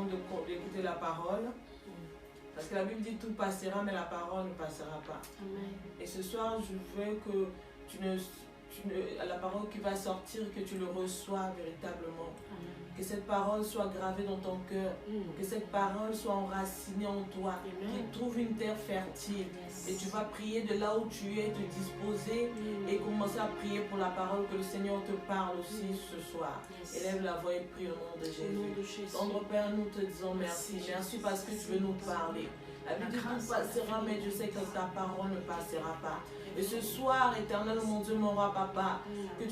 d'écouter la parole. Parce que la Bible dit tout passera, mais la parole ne passera pas. Amen. Et ce soir, je veux que la parole qui va sortir, que tu le reçois véritablement. Amen. Que cette parole soit gravée dans ton cœur. Que cette parole soit enracinée en toi. Qu'il trouve une terre fertile. Et tu vas prier de là où tu es, te disposer et commencer à prier pour la parole, que le Seigneur te parle aussi ce soir. Élève la voix et prie au nom de Jésus. Tendre Père, nous te disons merci. Merci parce que tu veux nous parler. La Bible dit tout passera, mais je sais que ta parole ne passera pas. Et ce soir, éternel, mon Dieu, mon roi, papa, que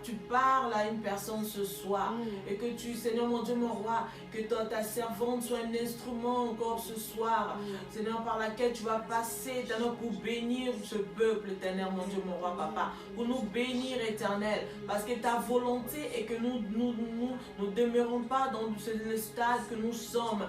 tu parles à une personne ce soir. Et que tu, Seigneur, mon Dieu, mon roi, que ta servante soit un instrument encore ce soir. Seigneur, par laquelle tu vas passer, éternel, pour bénir ce peuple, éternel, mon Dieu, mon roi, papa. Pour nous bénir, éternel. Parce que ta volonté est que nous ne demeurons pas dans ce stade que nous sommes.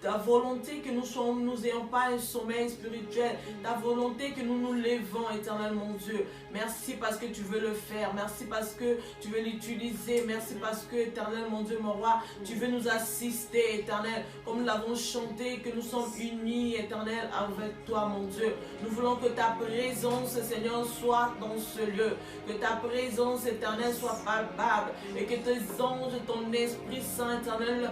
Ta volonté que nous n'ayons pas un sommeil spirituel. Ta volonté que nous nous levons, éternel mon Dieu. Merci parce que tu veux le faire. Merci parce que tu veux l'utiliser. Merci parce que, éternel mon Dieu, mon roi, tu veux nous assister, éternel. Comme nous l'avons chanté, que nous sommes unis, éternel, avec toi, mon Dieu. Nous voulons que ta présence, Seigneur, soit dans ce lieu. Que ta présence, éternelle, soit palpable. Et que tes anges, ton Esprit Saint, éternel,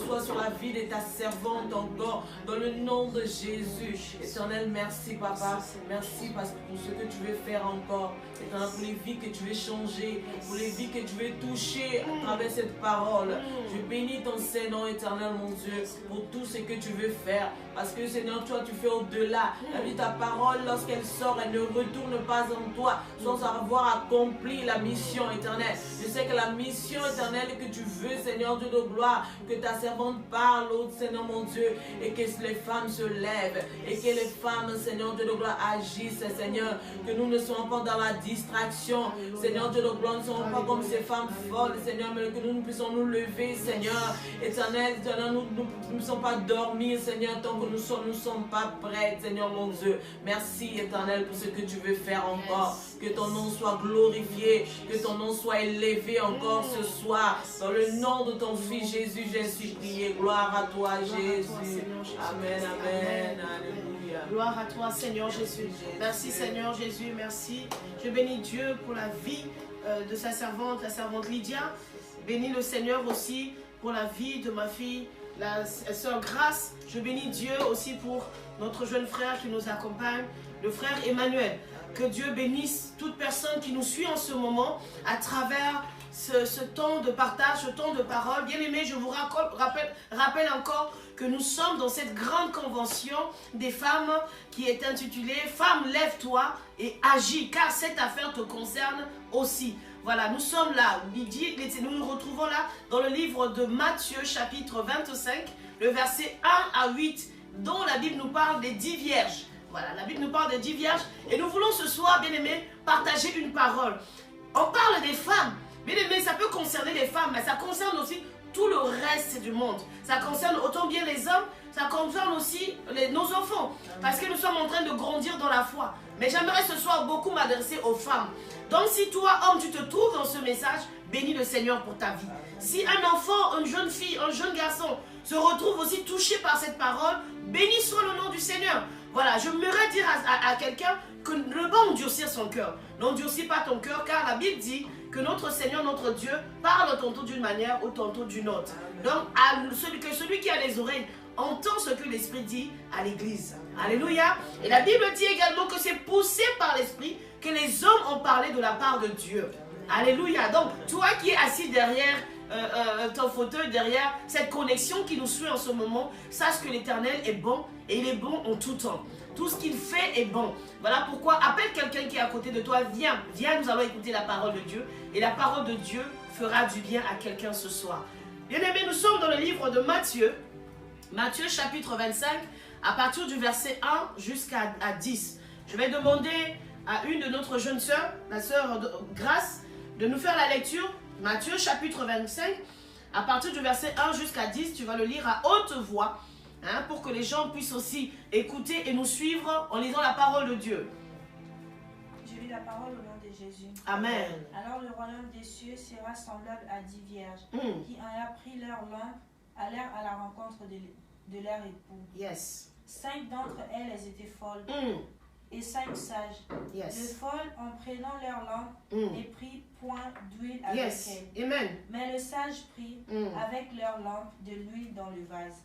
soient sur la vie de ta servante encore, dans le nom de Jésus. Éternel, merci papa, merci parce que pour ce que tu veux faire encore, éternel, pour les vies que tu veux changer, pour les vies que tu veux toucher à travers cette parole. Je bénis ton Seigneur, éternel mon Dieu, pour tout ce que tu veux faire, parce que Seigneur, toi tu fais au-delà. Ta parole, lorsqu'elle sort, elle ne retourne pas en toi sans avoir accompli la mission éternelle. Je sais que la mission éternelle que tu veux, Seigneur Dieu de gloire, que ta servante parle, oh Seigneur mon Dieu, et que les femmes se lèvent, et que les femmes, Seigneur Dieu de gloire, agissent, Seigneur, que nous ne soyons pas dans la distraction, Seigneur Dieu de gloire, nous ne soyons pas comme ces femmes folles, Seigneur, mais que nous puissions nous lever, Seigneur, éternel, nous ne sommes pas dormir, Seigneur, tant que nous ne sommes pas prêts, Seigneur mon Dieu. Merci, éternel, pour ce que tu veux faire encore, que ton nom soit glorifié, que ton nom soit élevé encore ce soir, dans le nom de ton Fils Jésus, j'ai ainsi prié. Gloire à toi, Jésus. Amen, amen, alléluia. Gloire à toi, Seigneur Jésus. Merci, Seigneur Jésus, merci. Je bénis Dieu pour la vie de sa servante, la servante Lydia. Bénis le Seigneur aussi pour la vie de ma fille, la sœur Grâce. Je bénis Dieu aussi pour notre jeune frère qui nous accompagne, le frère Emmanuel. Que Dieu bénisse toute personne qui nous suit en ce moment à travers ce temps de partage, ce temps de parole. Bien aimé, je vous rappelle encore que nous sommes dans cette grande convention des femmes qui est intitulée « Femme, lève-toi et agis » car cette affaire te concerne aussi. Voilà, nous sommes là, nous nous retrouvons là dans le livre de Matthieu chapitre 25, le verset 1 à 8, dont la Bible nous parle des 10 vierges. Voilà, la Bible nous parle des 10 vierges et nous voulons ce soir, bien aimé, partager une parole. On parle des femmes. Bien aimé, ça peut concerner les femmes, mais ça concerne aussi tout le reste du monde. Ça concerne autant bien les hommes, ça concerne aussi nos enfants. Parce que nous sommes en train de grandir dans la foi. Mais j'aimerais ce soir beaucoup m'adresser aux femmes. Donc si toi, homme, tu te trouves dans ce message, bénis le Seigneur pour ta vie. Si un enfant, une jeune fille, un jeune garçon se retrouve aussi touché par cette parole, bénis soit le nom du Seigneur. Voilà, je voudrais dire à quelqu'un que ne pas endurcir son cœur. N'endurcis pas ton cœur, car la Bible dit que notre Seigneur, notre Dieu, parle tantôt d'une manière ou tantôt d'une autre. Donc, celui qui a les oreilles entend ce que l'Esprit dit à l'Église. Alléluia. Et la Bible dit également que c'est poussé par l'Esprit que les hommes ont parlé de la part de Dieu. Alléluia. Donc, toi qui es assis derrière ton fauteuil, derrière cette connexion qui nous suit en ce moment, sache que l'Éternel est bon et il est bon en tout temps. Tout ce qu'il fait est bon. Voilà pourquoi appelle quelqu'un qui est à côté de toi. Viens, viens, nous allons écouter la parole de Dieu. Et la parole de Dieu fera du bien à quelqu'un ce soir. Bien aimés, nous sommes dans le livre de Matthieu. Matthieu chapitre 25, à partir du verset 1 jusqu'à 10. Je vais demander à une de notre jeune sœur, la sœur Grâce, de nous faire la lecture. Matthieu chapitre 25, à partir du verset 1 jusqu'à 10, tu vas le lire à haute voix, hein, pour que les gens puissent aussi écouter et nous suivre en lisant la parole de Dieu. Je lis la parole au nom de Jésus. Amen. Alors le royaume des cieux sera semblable à 10 vierges qui, ayant pris leur lampe, allèrent à la rencontre de leur époux. Yes. 5 d'entre elles étaient folles et 5 sages. Yes. Les folles, en prenant leur lampe, ne prirent point d'huile avec Yes. elles. Amen. Mais le sage prit avec leur lampe de l'huile dans le vase.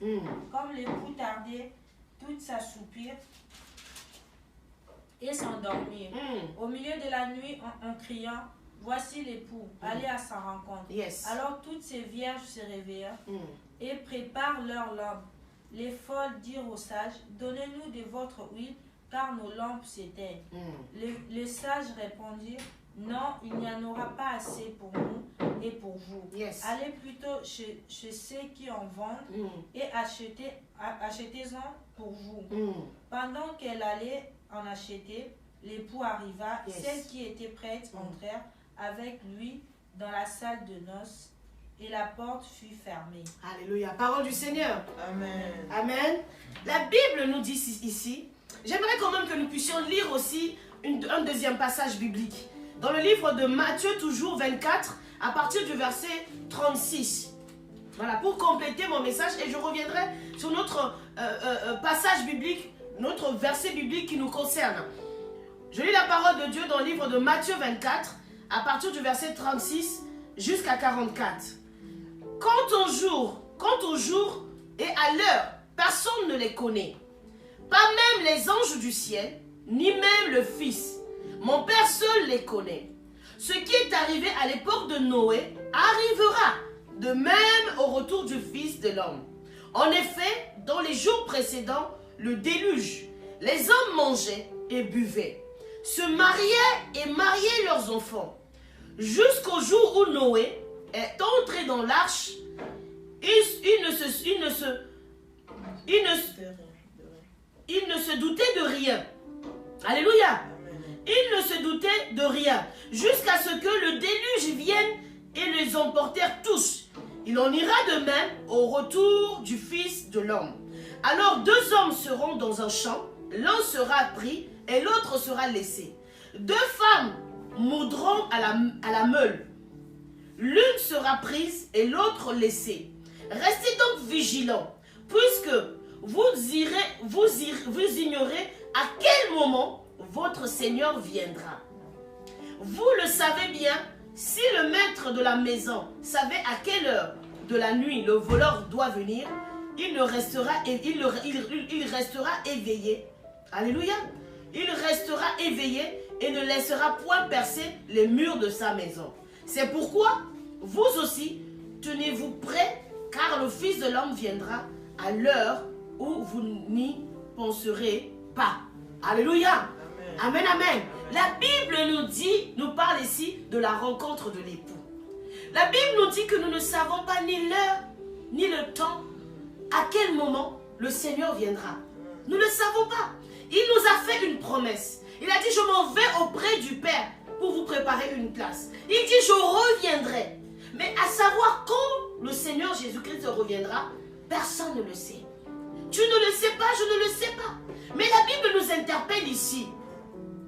Comme l'époux tardait, toutes s'assoupirent et s'endormirent. Au milieu de la nuit, en criant, voici l'époux, allez à sa rencontre. Yes. Alors toutes ces vierges se réveillèrent et préparent leur lampe. Les folles dirent aux sages, donnez-nous de votre huile, car nos lampes s'éteignent. Les sages répondirent, non, il n'y en aura pas assez pour nous et pour vous. Yes. Allez plutôt chez ceux qui en vendent et achetez-en pour vous. Pendant qu'elle allait en acheter, l'époux arriva. Yes. Celles qui étaient prêtes entrèrent avec lui dans la salle de noces et la porte fut fermée. Alléluia. Parole du Seigneur. Amen. Amen. La Bible nous dit ici, j'aimerais quand même que nous puissions lire aussi un deuxième passage biblique. Dans le livre de Matthieu, toujours 24, à partir du verset 36. Voilà, pour compléter mon message, et je reviendrai sur notre passage biblique, notre verset biblique qui nous concerne. Je lis la parole de Dieu dans le livre de Matthieu 24, à partir du verset 36 jusqu'à 44. Quant au jour et à l'heure, personne ne les connaît. Pas même les anges du ciel, ni même le Fils. Mon Père seul les connaît. Ce qui est arrivé à l'époque de Noé arrivera de même au retour du Fils de l'homme. En effet, dans les jours précédents, le déluge, les hommes mangeaient et buvaient, se mariaient et mariaient leurs enfants. Jusqu'au jour où Noé est entré dans l'arche, il ne se doutait de rien. Alléluia. Il ne se doutait de rien, jusqu'à ce que le déluge vienne et les emportèrent tous. Il en ira de même au retour du Fils de l'homme. Alors 2 hommes seront dans un champ, l'un sera pris et l'autre sera laissé. 2 femmes moudront à la meule. L'une sera prise et l'autre laissée. Restez donc vigilants, puisque vous ignorez à quel moment votre Seigneur viendra. Vous le savez bien, si le maître de la maison savait à quelle heure de la nuit le voleur doit venir, il restera éveillé. Alléluia. Il restera éveillé et ne laissera point percer les murs de sa maison. C'est pourquoi, vous aussi, tenez-vous prêts, car le Fils de l'homme viendra à l'heure où vous n'y penserez pas. Alléluia. Amen, amen. La Bible nous parle ici de la rencontre de l'époux. La Bible nous dit que nous ne savons pas ni l'heure, ni le temps, à quel moment le Seigneur viendra. Nous ne le savons pas. Il nous a fait une promesse. Il a dit, je m'en vais auprès du Père pour vous préparer une place. Il dit, je reviendrai. Mais à savoir quand le Seigneur Jésus-Christ reviendra, personne ne le sait. Tu ne le sais pas, je ne le sais pas. Mais la Bible nous interpelle ici.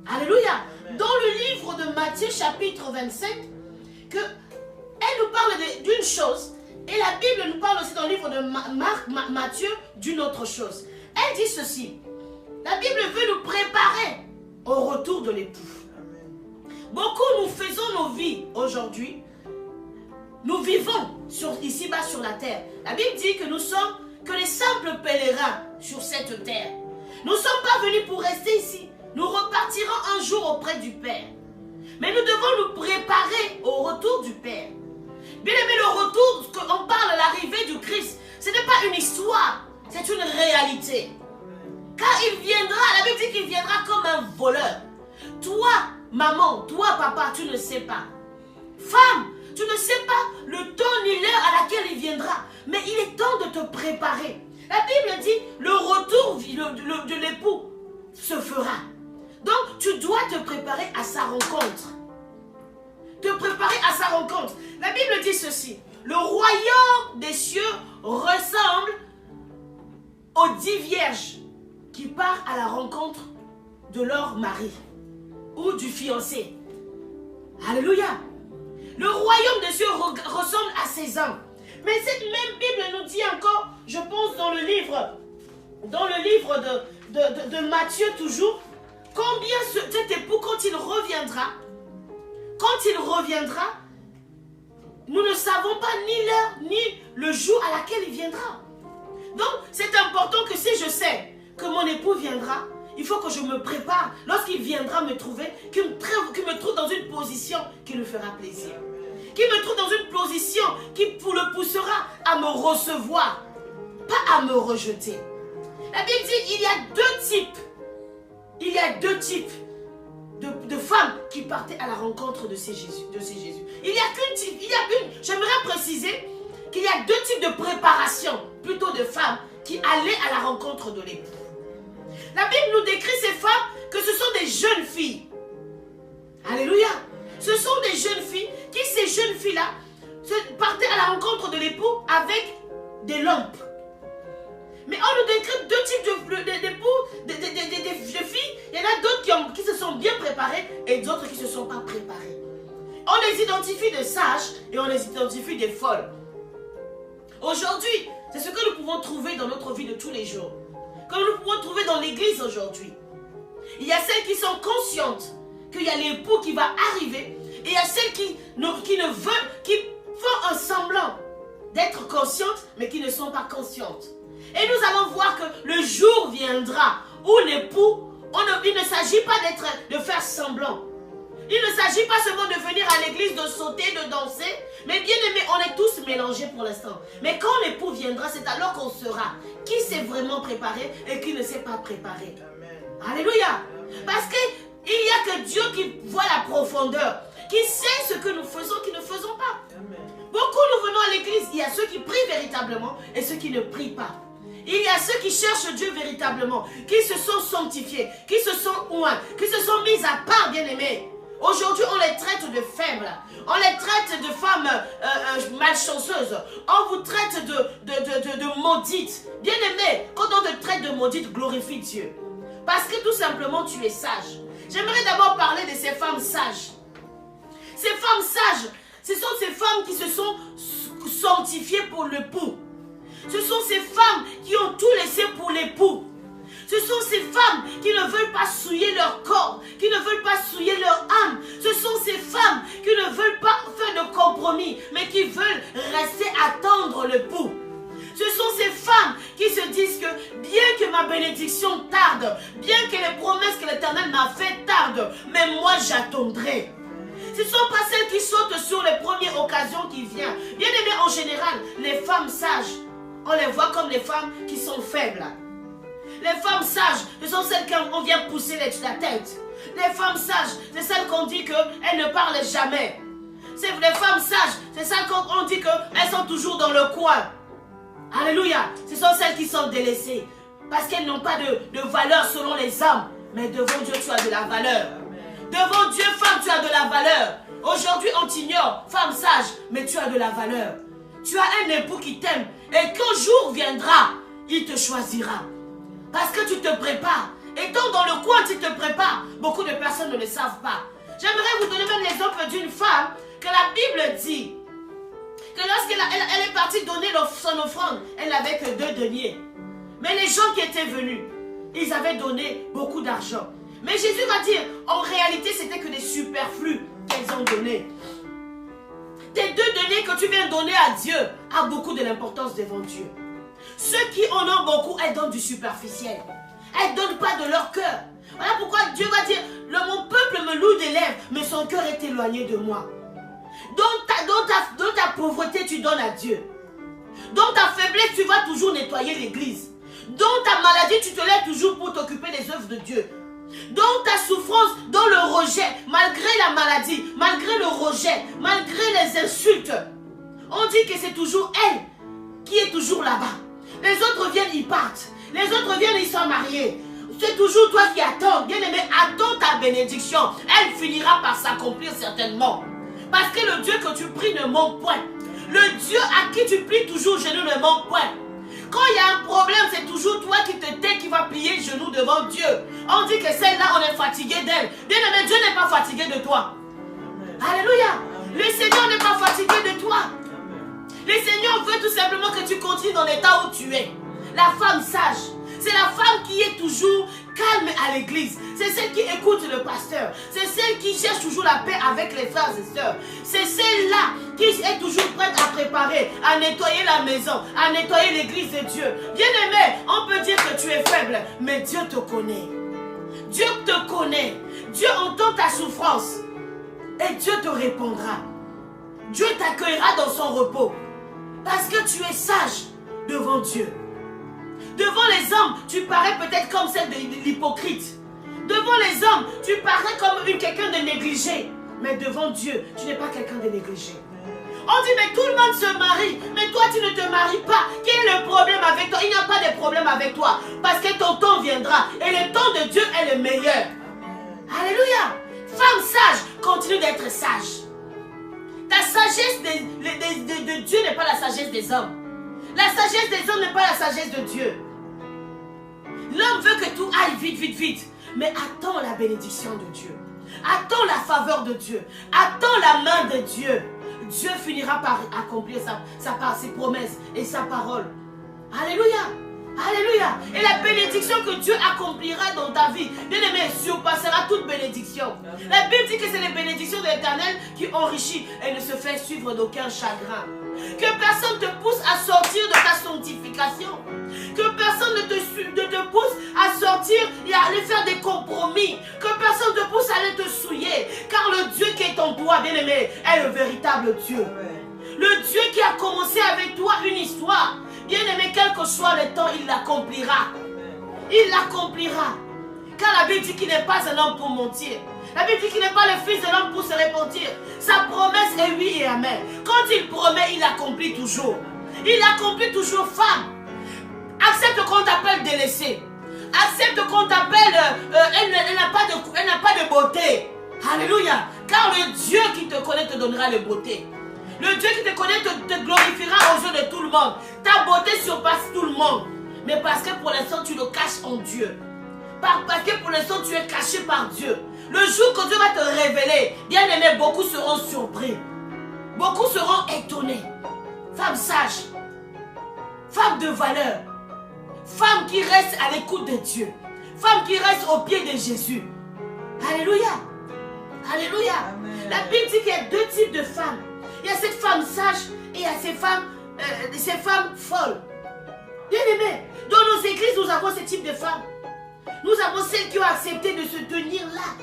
Alléluia. Amen. Dans le livre de Matthieu chapitre 25, elle nous parle d'une chose. Et la Bible nous parle aussi dans le livre de Matthieu d'une autre chose. Elle dit ceci. La Bible veut nous préparer au retour de l'époux. Beaucoup nous faisons nos vies aujourd'hui. Nous vivons ici-bas sur la terre. La Bible dit que nous sommes que les simples pèlerins sur cette terre. Nous ne sommes pas venus pour rester ici. Nous repartirons un jour auprès du Père. Mais nous devons nous préparer au retour du Père. Bien aimé, le retour, on parle de l'arrivée du Christ, ce n'est pas une histoire, c'est une réalité. Car il viendra, la Bible dit qu'il viendra comme un voleur. Toi, maman, toi, papa, tu ne sais pas. Femme, tu ne sais pas le temps ni l'heure à laquelle il viendra. Mais il est temps de te préparer. La Bible dit, le retour de l'époux se fera. Donc, tu dois te préparer à sa rencontre. Te préparer à sa rencontre. La Bible dit ceci. Le royaume des cieux ressemble aux 10 vierges qui partent à la rencontre de leur mari ou du fiancé. Alléluia. Le royaume des cieux ressemble à ces hommes. Mais cette même Bible nous dit encore le livre de Matthieu toujours, combien cet époux, quand il reviendra, nous ne savons pas ni l'heure, ni le jour à laquelle il viendra. Donc, c'est important que si je sais que mon époux viendra, il faut que je me prépare. Lorsqu'il viendra me trouver, qu'il me trouve dans une position qui lui fera plaisir. Qu'il me trouve dans une position qui le poussera à me recevoir, pas à me rejeter. La Bible dit, il y a deux types de femmes qui partaient à la rencontre de ces Jésus. J'aimerais préciser qu'il y a deux types de préparation, plutôt de femmes, qui allaient à la rencontre de l'époux. La Bible nous décrit ces femmes que ce sont des jeunes filles. Alléluia. Ce sont des jeunes filles qui, ces jeunes filles-là, partaient à la rencontre de l'époux avec des lampes. Mais on nous décrit deux types d'époux, de filles. Il y en a d'autres qui se sont bien préparées et d'autres qui ne se sont pas préparées. On les identifie de sages et on les identifie des folles. Aujourd'hui, c'est ce que nous pouvons trouver dans notre vie de tous les jours. Que nous pouvons trouver dans l'église aujourd'hui. Il y a celles qui sont conscientes qu'il y a l'époux qui va arriver. Et il y a celles qui font un semblant d'être conscientes, mais qui ne sont pas conscientes. Et nous allons voir que le jour viendra où l'époux, il ne s'agit pas de faire semblant. Il ne s'agit pas seulement de venir à l'église, de sauter, de danser. Mais bien aimé, on est tous mélangés pour l'instant. Mais quand l'époux viendra, c'est alors qu'on saura qui s'est vraiment préparé et qui ne s'est pas préparé. Amen. Alléluia. Parce qu'il n'y a que Dieu qui voit la profondeur, qui sait ce que nous faisons, qui ne faisons pas. Amen. Beaucoup nous venons à l'église, il y a ceux qui prient véritablement et ceux qui ne prient pas. Il y a ceux qui cherchent Dieu véritablement, qui se sont sanctifiés, qui se sont oints, qui se sont mis à part, bien aimés. Aujourd'hui, on les traite de faibles. On les traite de femmes malchanceuses. On vous traite de maudites. Bien aimé, quand on te traite de maudite, glorifie Dieu. Parce que tout simplement, tu es sage. J'aimerais d'abord parler de ces femmes sages. Ces femmes sages, ce sont ces femmes qui se sont sanctifiées pour l'époux. Ce sont ces femmes qui ont tout laissé pour l'époux. Ce sont ces femmes qui ne veulent pas souiller leur corps, qui ne veulent pas souiller leur âme. Ce sont ces femmes qui ne veulent pas faire de compromis, mais qui veulent rester attendre l'époux. Ce sont ces femmes qui se disent que bien que ma bénédiction tarde, bien que les promesses que l'Éternel m'a faites tardent, mais moi j'attendrai. Ce ne sont pas celles qui sautent sur les premières occasions qui viennent. Bien aimé, en général, les femmes sages, on les voit comme les femmes qui sont faibles. Les femmes sages, ce sont celles qu'on vient pousser la tête. Les femmes sages, c'est celles qu'on dit qu'elles ne parlent jamais. C'est les femmes sages, c'est celles qu'on dit qu'elles sont toujours dans le coin. Alléluia. Ce sont celles qui sont délaissées. Parce qu'elles n'ont pas de valeur selon les hommes. Mais devant Dieu, tu as de la valeur. Devant Dieu, femme, tu as de la valeur. Aujourd'hui, on t'ignore, femme sage, mais tu as de la valeur. Tu as un époux qui t'aime. Et qu'un jour viendra, il te choisira. Parce que tu te prépares. Étant dans le coin, tu te prépares. Beaucoup de personnes ne le savent pas. J'aimerais vous donner même l'exemple d'une femme que la Bible dit que lorsqu'elle est partie donner son offrande, elle n'avait que 2 deniers. Mais les gens qui étaient venus, ils avaient donné beaucoup d'argent. Mais Jésus va dire, en réalité, c'était que des superflus qu'elles ont donnés. Tes 2 deniers que tu viens donner à Dieu a beaucoup de l'importance devant Dieu. Ceux qui en ont beaucoup, elles donnent du superficiel. Elles ne donnent pas de leur cœur. Voilà pourquoi Dieu va dire, mon peuple me loue des lèvres, mais son cœur est éloigné de moi. Dans ta pauvreté, tu donnes à Dieu. Dans ta faiblesse, tu vas toujours nettoyer l'église. Dans ta maladie, tu te lèves toujours pour t'occuper des œuvres de Dieu. Dans ta souffrance, dans le rejet, malgré la maladie, malgré le rejet, malgré les insultes, on dit que c'est toujours elle qui est toujours là-bas. Les autres viennent, ils partent. Les autres viennent, ils sont mariés. C'est toujours toi qui attends. Bien aimé, attends ta bénédiction. Elle finira par s'accomplir certainement. Parce que le Dieu que tu pries ne manque point. Le Dieu à qui tu plies toujours genou ne manque point. Quand il y a un problème, c'est toujours toi qui te tais, qui va plier le genou devant Dieu. On dit que celle-là, on est fatigué d'elle. Bien aimé, Dieu n'est pas fatigué de toi. Amen. Alléluia. Amen. Le Seigneur n'est pas fatigué de toi. Amen. Le Seigneur veut tout simplement que tu continues dans l'état où tu es. La femme sage, c'est la femme qui est toujours calme à l'église. C'est celle qui écoute le pasteur. C'est celle qui cherche toujours la paix avec les frères et sœurs. C'est celle-là qui est toujours prête à préparer, à nettoyer la maison, à nettoyer l'église de Dieu. Bien-aimé, on peut dire que tu es faible, mais Dieu te connaît. Dieu te connaît. Dieu entend ta souffrance. Et Dieu te répondra. Dieu t'accueillera dans son repos. Parce que tu es sage devant Dieu. Devant les hommes, tu parais peut-être comme celle de l'hypocrite. Devant les hommes, tu parais comme quelqu'un de négligé. Mais devant Dieu, tu n'es pas quelqu'un de négligé. On dit, mais tout le monde se marie. Mais toi, tu ne te maries pas. Quel est le problème avec toi? Il n'y a pas de problème avec toi. Parce que ton temps viendra. Et le temps de Dieu est le meilleur. Alléluia. Femme sage, continue d'être sage. Ta sagesse de Dieu n'est pas la sagesse des hommes. La sagesse des hommes n'est pas la sagesse de Dieu. L'homme veut que tout aille vite, vite, vite. Mais attends la bénédiction de Dieu. Attends la faveur de Dieu. Attends la main de Dieu. Dieu finira par accomplir ses promesses et sa parole. Alléluia. Alléluia. Et la bénédiction que Dieu accomplira dans ta vie, bien aimé, surpassera toute bénédiction. La Bible dit que c'est les bénédictions de l'Éternel qui enrichit et ne se fait suivre d'aucun chagrin. Que personne ne te pousse à sortir de ta sanctification. Que personne ne te pousse à sortir et à aller faire des compromis. Que personne ne te pousse à aller te souiller. Car le Dieu qui est en toi, bien aimé, est le véritable Dieu. Le Dieu qui a commencé avec toi une histoire. Bien aimé, quel que soit le temps, il l'accomplira. Il l'accomplira. Car la Bible dit qu'il n'est pas un homme pour mentir. La Bible dit qu'il n'est pas le fils de l'homme pour se repentir. Sa promesse est oui et amen. Quand il promet, il accomplit toujours. Il accomplit toujours. Femme, accepte qu'on t'appelle délaissée. Accepte qu'on t'appelle, elle n'a pas de beauté. Alléluia. Car le Dieu qui te connaît te donnera la beauté. Le Dieu qui te connaît te glorifiera aux yeux de tout le monde. Ta beauté surpasse tout le monde. Mais parce que pour l'instant, tu le caches en Dieu. Parce que pour l'instant, tu es caché par Dieu. Le jour que Dieu va te révéler, bien aimé, beaucoup seront surpris. Beaucoup seront étonnés. Femme sage. Femme de valeur. Femme qui reste à l'écoute de Dieu. Femme qui reste au pied de Jésus. Alléluia. Alléluia. Amen. La Bible dit qu'il y a deux types de femmes. Il y a cette femme sage et il y a ces femmes folles. Bien aimés, dans nos églises, nous avons ce type de femmes. Nous avons celles qui ont accepté de se tenir là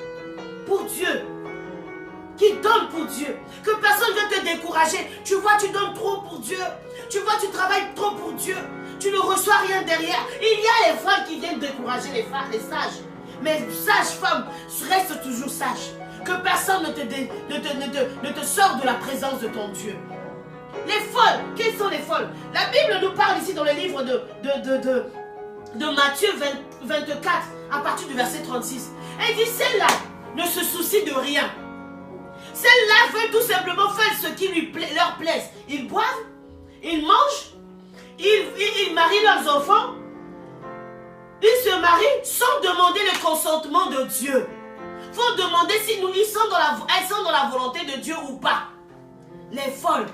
pour Dieu. Qui donnent pour Dieu. Que personne ne vienne te décourager. Tu vois, tu donnes trop pour Dieu. Tu vois, tu travailles trop pour Dieu. Tu ne reçois rien derrière. Il y a les femmes qui viennent décourager les sages. Mais sage femme, reste toujours sage. Que personne ne te sort de la présence de ton Dieu. Les folles, quelles sont les folles? La Bible nous parle ici dans le livre de Matthieu 24, à partir du verset 36. Elle dit, celle-là ne se soucie de rien. Celle-là veut tout simplement faire ce qui leur plaise. Ils boivent, ils mangent, ils marient leurs enfants. Ils se marient sans demander le consentement de Dieu. Il faut demander si elles sont dans la volonté de Dieu ou pas. Les folles.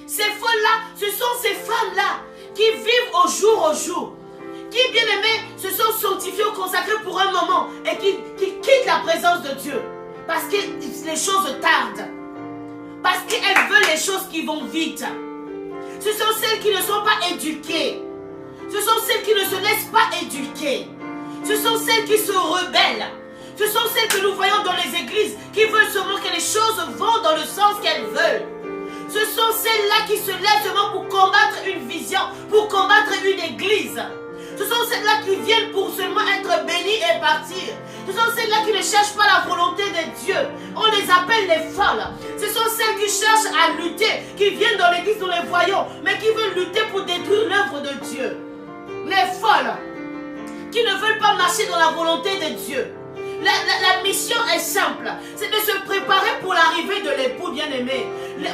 Ces folles-là, ce sont ces femmes-là qui vivent au jour, qui, bien aimées, se sont sanctifiées ou consacrées pour un moment et qui quittent la présence de Dieu. Parce que les choses tardent. Parce qu'elles veulent les choses qui vont vite. Ce sont celles qui ne sont pas éduquées. Ce sont celles qui ne se laissent pas éduquer. Ce sont celles qui se rebellent. Ce sont celles que nous voyons dans les églises qui veulent seulement que les choses vont dans le sens qu'elles veulent. Ce sont celles-là qui se lèvent seulement pour combattre une vision, pour combattre une église. Ce sont celles-là qui viennent pour seulement être bénies et partir. Ce sont celles-là qui ne cherchent pas la volonté de Dieu. On les appelle les folles. Ce sont celles qui cherchent à lutter, qui viennent dans l'église, nous les voyons, mais qui veulent lutter pour détruire l'œuvre de Dieu. Les folles qui ne veulent pas marcher dans la volonté de Dieu. La mission est simple, c'est de se préparer pour l'arrivée de l'époux bien-aimé.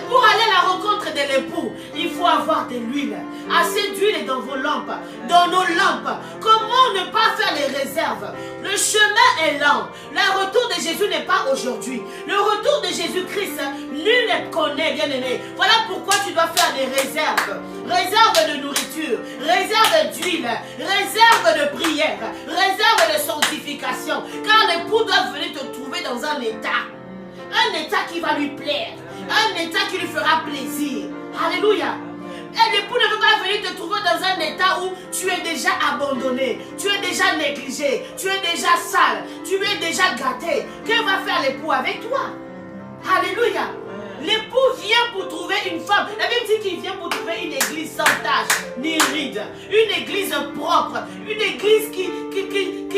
Pour aller à la rencontre de l'époux, il faut avoir de l'huile. Assez d'huile dans vos lampes, dans nos lampes. Comment ne pas faire les réserves? Le chemin est lent. Le retour de Jésus n'est pas aujourd'hui. Le retour de Jésus-Christ, nul ne connaît, bien-aimé. Voilà pourquoi tu dois faire des réserves. Réserve de nourriture, réserve d'huile. un état qui va lui plaire, un état qui lui fera plaisir. Alléluia. Et l'époux ne veut pas venir te trouver dans un état où tu es déjà abandonné, tu es déjà négligé, tu es déjà sale, tu es déjà gâté. Que va faire l'époux avec toi? Alléluia. L'époux vient pour trouver une femme. La Bible dit qu'il vient pour trouver une église sans tache ni ride. Une église propre. Une église qui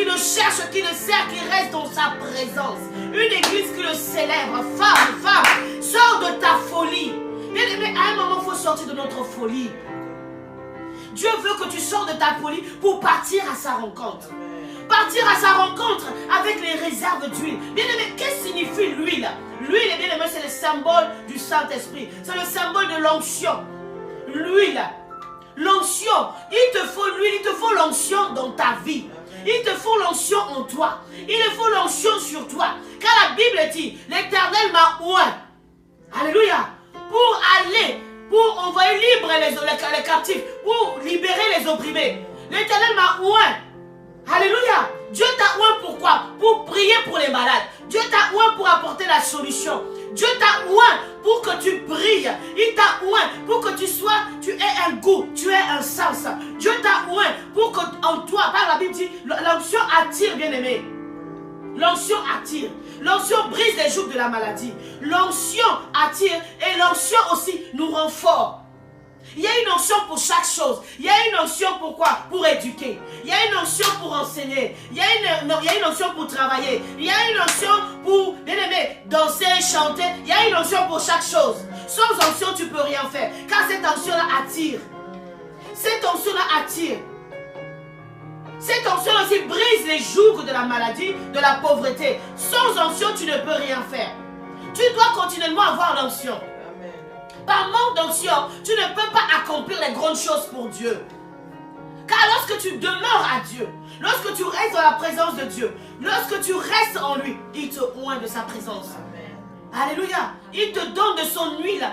le cherche, qui le sert, qui reste dans sa présence. Une église qui le célèbre. Femme, sors de ta folie. Bien aimé, à un moment, il faut sortir de notre folie. Dieu veut que tu sors de ta folie pour partir à sa rencontre. Partir à sa rencontre avec les réserves d'huile. Bien aimé, qu'est-ce que signifie l'huile? L'huile, bien aimé, c'est le symbole du Saint-Esprit. C'est le symbole de l'onction. L'huile. L'onction. Il te faut l'huile, il te faut l'onction dans ta vie. Il te faut l'onction en toi. Il te faut l'onction sur toi. Car la Bible dit, l'Éternel m'a oint. Alléluia. Pour aller, pour envoyer libre les captifs, pour libérer les opprimés. L'Éternel m'a oint. Alléluia. Dieu t'a oint pourquoi? Pour prier pour les malades. Dieu t'a oint pour apporter la solution. Dieu t'a oint pour que tu brilles. Il t'a oint pour que tu aies un goût, tu aies un sens. Dieu t'a oint pour que en toi, par la Bible dit, l'onction attire, bien aimé. L'onction attire. L'onction brise les jougs de la maladie. L'onction attire et l'onction aussi nous rend forts. Il y a une onction pour chaque chose. Il y a une onction pour quoi? Pour éduquer. Il y a une onction pour enseigner. Il y a une onction pour travailler. Il y a une onction pour, bien aimé, danser, chanter. Il y a une onction pour chaque chose. Sans onction, tu ne peux rien faire. Car cette onction-là attire. Cette onction-là attire. Cette onction aussi brise les jougs de la maladie, de la pauvreté. Sans onction, tu ne peux rien faire. Tu dois continuellement avoir l'onction. Par manque d'onction, tu ne peux pas accomplir les grandes choses pour Dieu. Car lorsque tu demeures à Dieu, lorsque tu restes dans la présence de Dieu, lorsque tu restes en lui, il te oint de sa présence. Amen. Alléluia. Il te donne de son huile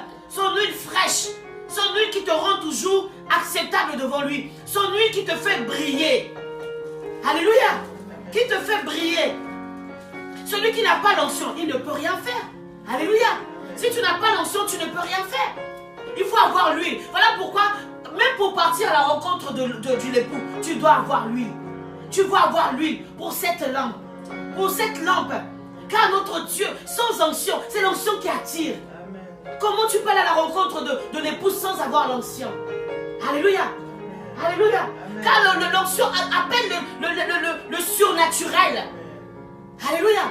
fraîche, son huile qui te rend toujours acceptable devant lui, son huile qui te fait briller. Alléluia. Amen. Qui te fait briller. Celui qui n'a pas l'onction, il ne peut rien faire. Alléluia. Si tu n'as pas l'onction, tu ne peux rien faire. Il faut avoir l'huile. Voilà pourquoi, même pour partir à la rencontre de l'époux, tu dois avoir l'huile. Tu dois avoir l'huile pour cette lampe. Pour cette lampe. Car notre Dieu, sans onction, c'est l'onction qui attire. Amen. Comment tu peux aller à la rencontre de l'époux sans avoir l'onction? Alléluia. Amen. Alléluia. Amen. Car l'onction appelle le surnaturel. Alléluia.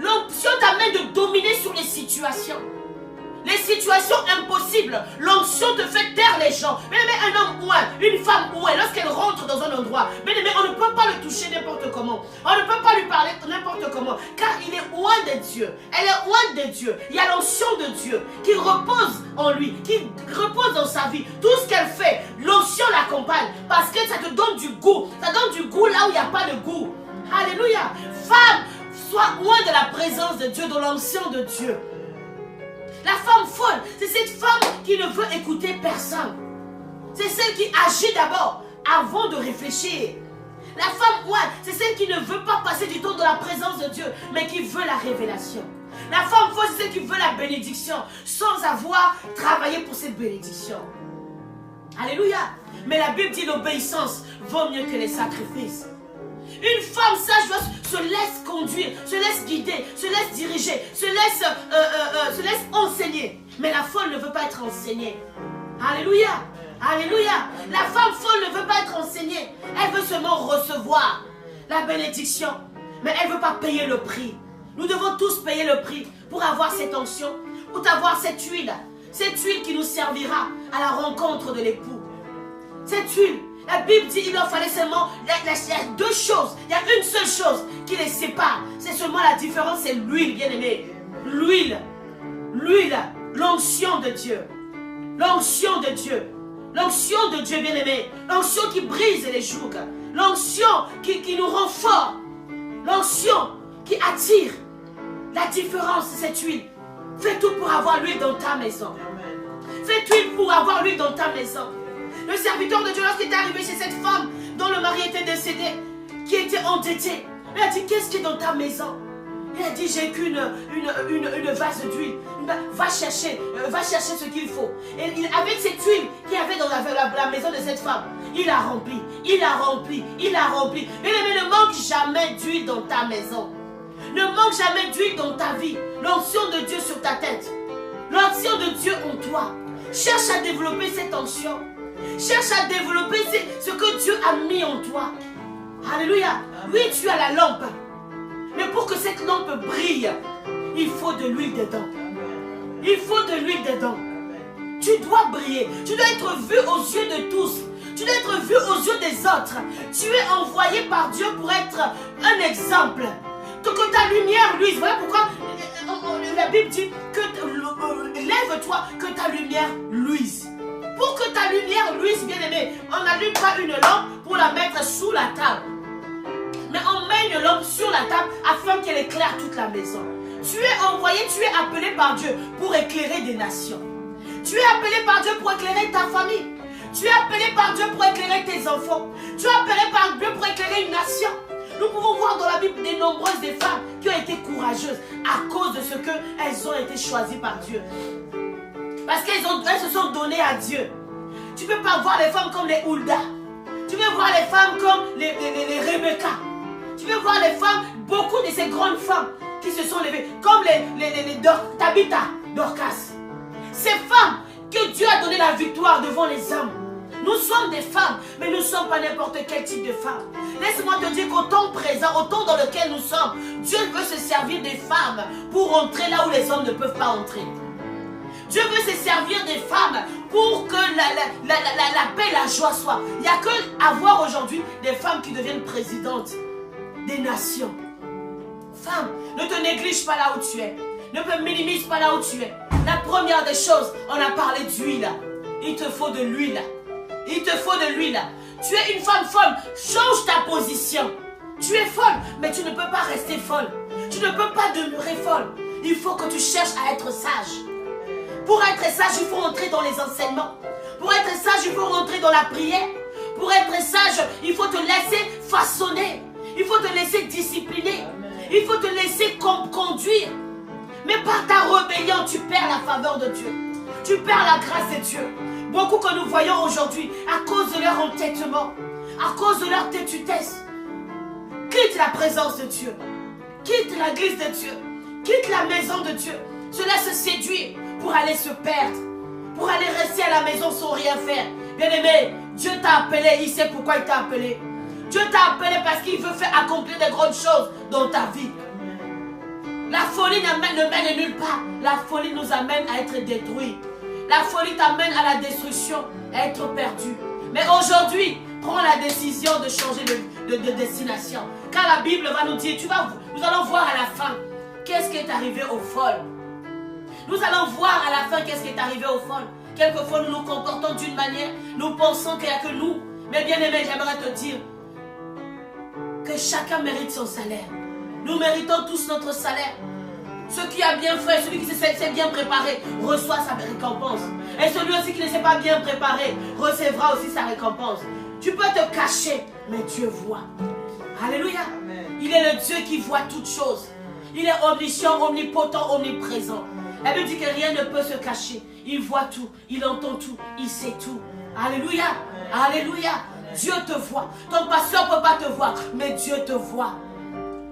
L'onction t'amène de dominer sur les situations. Les situations impossibles. L'onction te fait taire les gens. Mais un homme ouin, une femme ouin, lorsqu'elle rentre dans un endroit, mais on ne peut pas le toucher n'importe comment. On ne peut pas lui parler n'importe comment. Car il est ouin de Dieu. Elle est ouin de Dieu. Il y a l'onction de Dieu qui repose en lui, qui repose dans sa vie. Tout ce qu'elle fait, l'onction l'accompagne. Parce que ça te donne du goût. Ça donne du goût là où il n'y a pas de goût. Alléluia. Femme, sois loin de la présence de Dieu, de l'onction de Dieu. La femme folle, c'est cette femme qui ne veut écouter personne. C'est celle qui agit d'abord avant de réfléchir. La femme folle, c'est celle qui ne veut pas passer du temps dans la présence de Dieu, mais qui veut la révélation. La femme folle, c'est celle qui veut la bénédiction sans avoir travaillé pour cette bénédiction. Alléluia. Mais la Bible dit l'obéissance vaut mieux que les sacrifices. Une femme sage se laisse conduire, se laisse guider, se laisse diriger, se laisse enseigner. Mais la folle ne veut pas être enseignée. Alléluia. Alléluia. La femme folle ne veut pas être enseignée. Elle veut seulement recevoir la bénédiction. Mais elle ne veut pas payer le prix. Nous devons tous payer le prix pour avoir cette onction, pour avoir cette huile. Cette huile qui nous servira à la rencontre de l'époux. Cette huile. La Bible dit qu'il leur fallait seulement, il y a deux choses, il y a une seule chose qui les sépare. C'est seulement la différence, c'est l'huile, bien aimé. L'huile, l'onction de Dieu. L'onction de Dieu. L'onction de Dieu, bien aimé. L'onction qui brise les jougs. L'onction qui nous rend forts. L'onction qui attire. La différence, c'est cette huile. Fais tout pour avoir l'huile dans ta maison. Fais tout pour avoir l'huile dans ta maison. Le serviteur de Dieu, lorsqu'il est arrivé chez cette femme dont le mari était décédé, qui était endetté, il a dit, qu'est-ce qui est dans ta maison? Il a dit, j'ai qu'une vase d'huile. Va chercher ce qu'il faut. Et avec cette huile qu'il y avait dans la maison de cette femme, il a rempli. Mais ne manque jamais d'huile dans ta maison. Ne manque jamais d'huile dans ta vie. L'onction de Dieu sur ta tête. L'onction de Dieu en toi. Cherche à développer cette onction. Cherche à développer ce que Dieu a mis en toi. Alléluia. Oui, tu as la lampe. Mais pour que cette lampe brille, il faut de l'huile dedans. Il faut de l'huile dedans. Tu dois briller. Tu dois être vu aux yeux de tous. Tu dois être vu aux yeux des autres. Tu es envoyé par Dieu pour être un exemple. Que ta lumière luise. Voilà pourquoi la Bible dit que lève-toi, que ta lumière luise. Pour que ta lumière luise, bien aimé, on n'allume pas une lampe pour la mettre sous la table. Mais on met une lampe sur la table afin qu'elle éclaire toute la maison. Tu es envoyé, tu es appelé par Dieu pour éclairer des nations. Tu es appelé par Dieu pour éclairer ta famille. Tu es appelé par Dieu pour éclairer tes enfants. Tu es appelé par Dieu pour éclairer une nation. Nous pouvons voir dans la Bible des nombreuses des femmes qui ont été courageuses à cause de ce qu'elles ont été choisies par Dieu. Parce qu'elles se sont données à Dieu. Tu ne peux pas voir les femmes comme les Hulda. Tu peux voir les femmes comme les Rebecca. Tu peux voir les femmes, beaucoup de ces grandes femmes qui se sont levées, comme les Tabitha, Dorcas. Ces femmes que Dieu a donné la victoire devant les hommes. Nous sommes des femmes, mais nous ne sommes pas n'importe quel type de femmes. Laisse-moi te dire qu'au temps présent, au temps dans lequel nous sommes, Dieu veut se servir des femmes pour entrer là où les hommes ne peuvent pas entrer. Dieu veut se servir des femmes pour que la paix et la joie soient. Il n'y a que à voir aujourd'hui des femmes qui deviennent présidentes des nations. Femme, ne te néglige pas là où tu es. Ne te minimise pas là où tu es. La première des choses, on a parlé d'huile. Il te faut de l'huile. Il te faut de l'huile. Tu es une femme folle. Change ta position. Tu es folle, mais tu ne peux pas rester folle. Tu ne peux pas demeurer folle. Il faut que tu cherches à être sage. Pour être sage, il faut entrer dans les enseignements. Pour être sage, il faut rentrer dans la prière. Pour être sage, il faut te laisser façonner. Il faut te laisser discipliner. Il faut te laisser conduire. Mais par ta rébellion, tu perds la faveur de Dieu. Tu perds la grâce de Dieu. Beaucoup que nous voyons aujourd'hui, à cause de leur entêtement, à cause de leur têtutesse, quitte la présence de Dieu. Quitte l'église de Dieu. Quitte la maison de Dieu. Se laisse séduire pour aller se perdre. Pour aller rester à la maison sans rien faire. Bien-aimé, Dieu t'a appelé, il sait pourquoi il t'a appelé. Dieu t'a appelé parce qu'il veut faire accomplir de grandes choses dans ta vie. La folie ne mène nulle part. La folie nous amène à être détruits. La folie t'amène à la destruction, à être perdu. Mais aujourd'hui, prends la décision de changer de destination. Car la Bible va nous dire, nous allons voir à la fin, qu'est-ce qui est arrivé aux folles. Nous allons voir à la fin qu'est-ce qui est arrivé aux folles. Quelquefois, nous nous comportons d'une manière, nous pensons qu'il n'y a que nous. Mais bien aimé, j'aimerais te dire que chacun mérite son salaire. Nous méritons tous notre salaire. Celui qui a bien fait, celui qui s'est bien préparé, reçoit sa récompense. Et celui aussi qui ne s'est pas bien préparé, recevra aussi sa récompense. Tu peux te cacher, mais Dieu voit. Alléluia. Amen. Il est le Dieu qui voit toutes choses. Il est omniscient, omnipotent, omniprésent. La Bible dit que rien ne peut se cacher. Il voit tout, il entend tout, il sait tout. Alléluia. Amen. Alléluia. Amen. Dieu te voit. Ton pasteur ne peut pas te voir, mais Dieu te voit.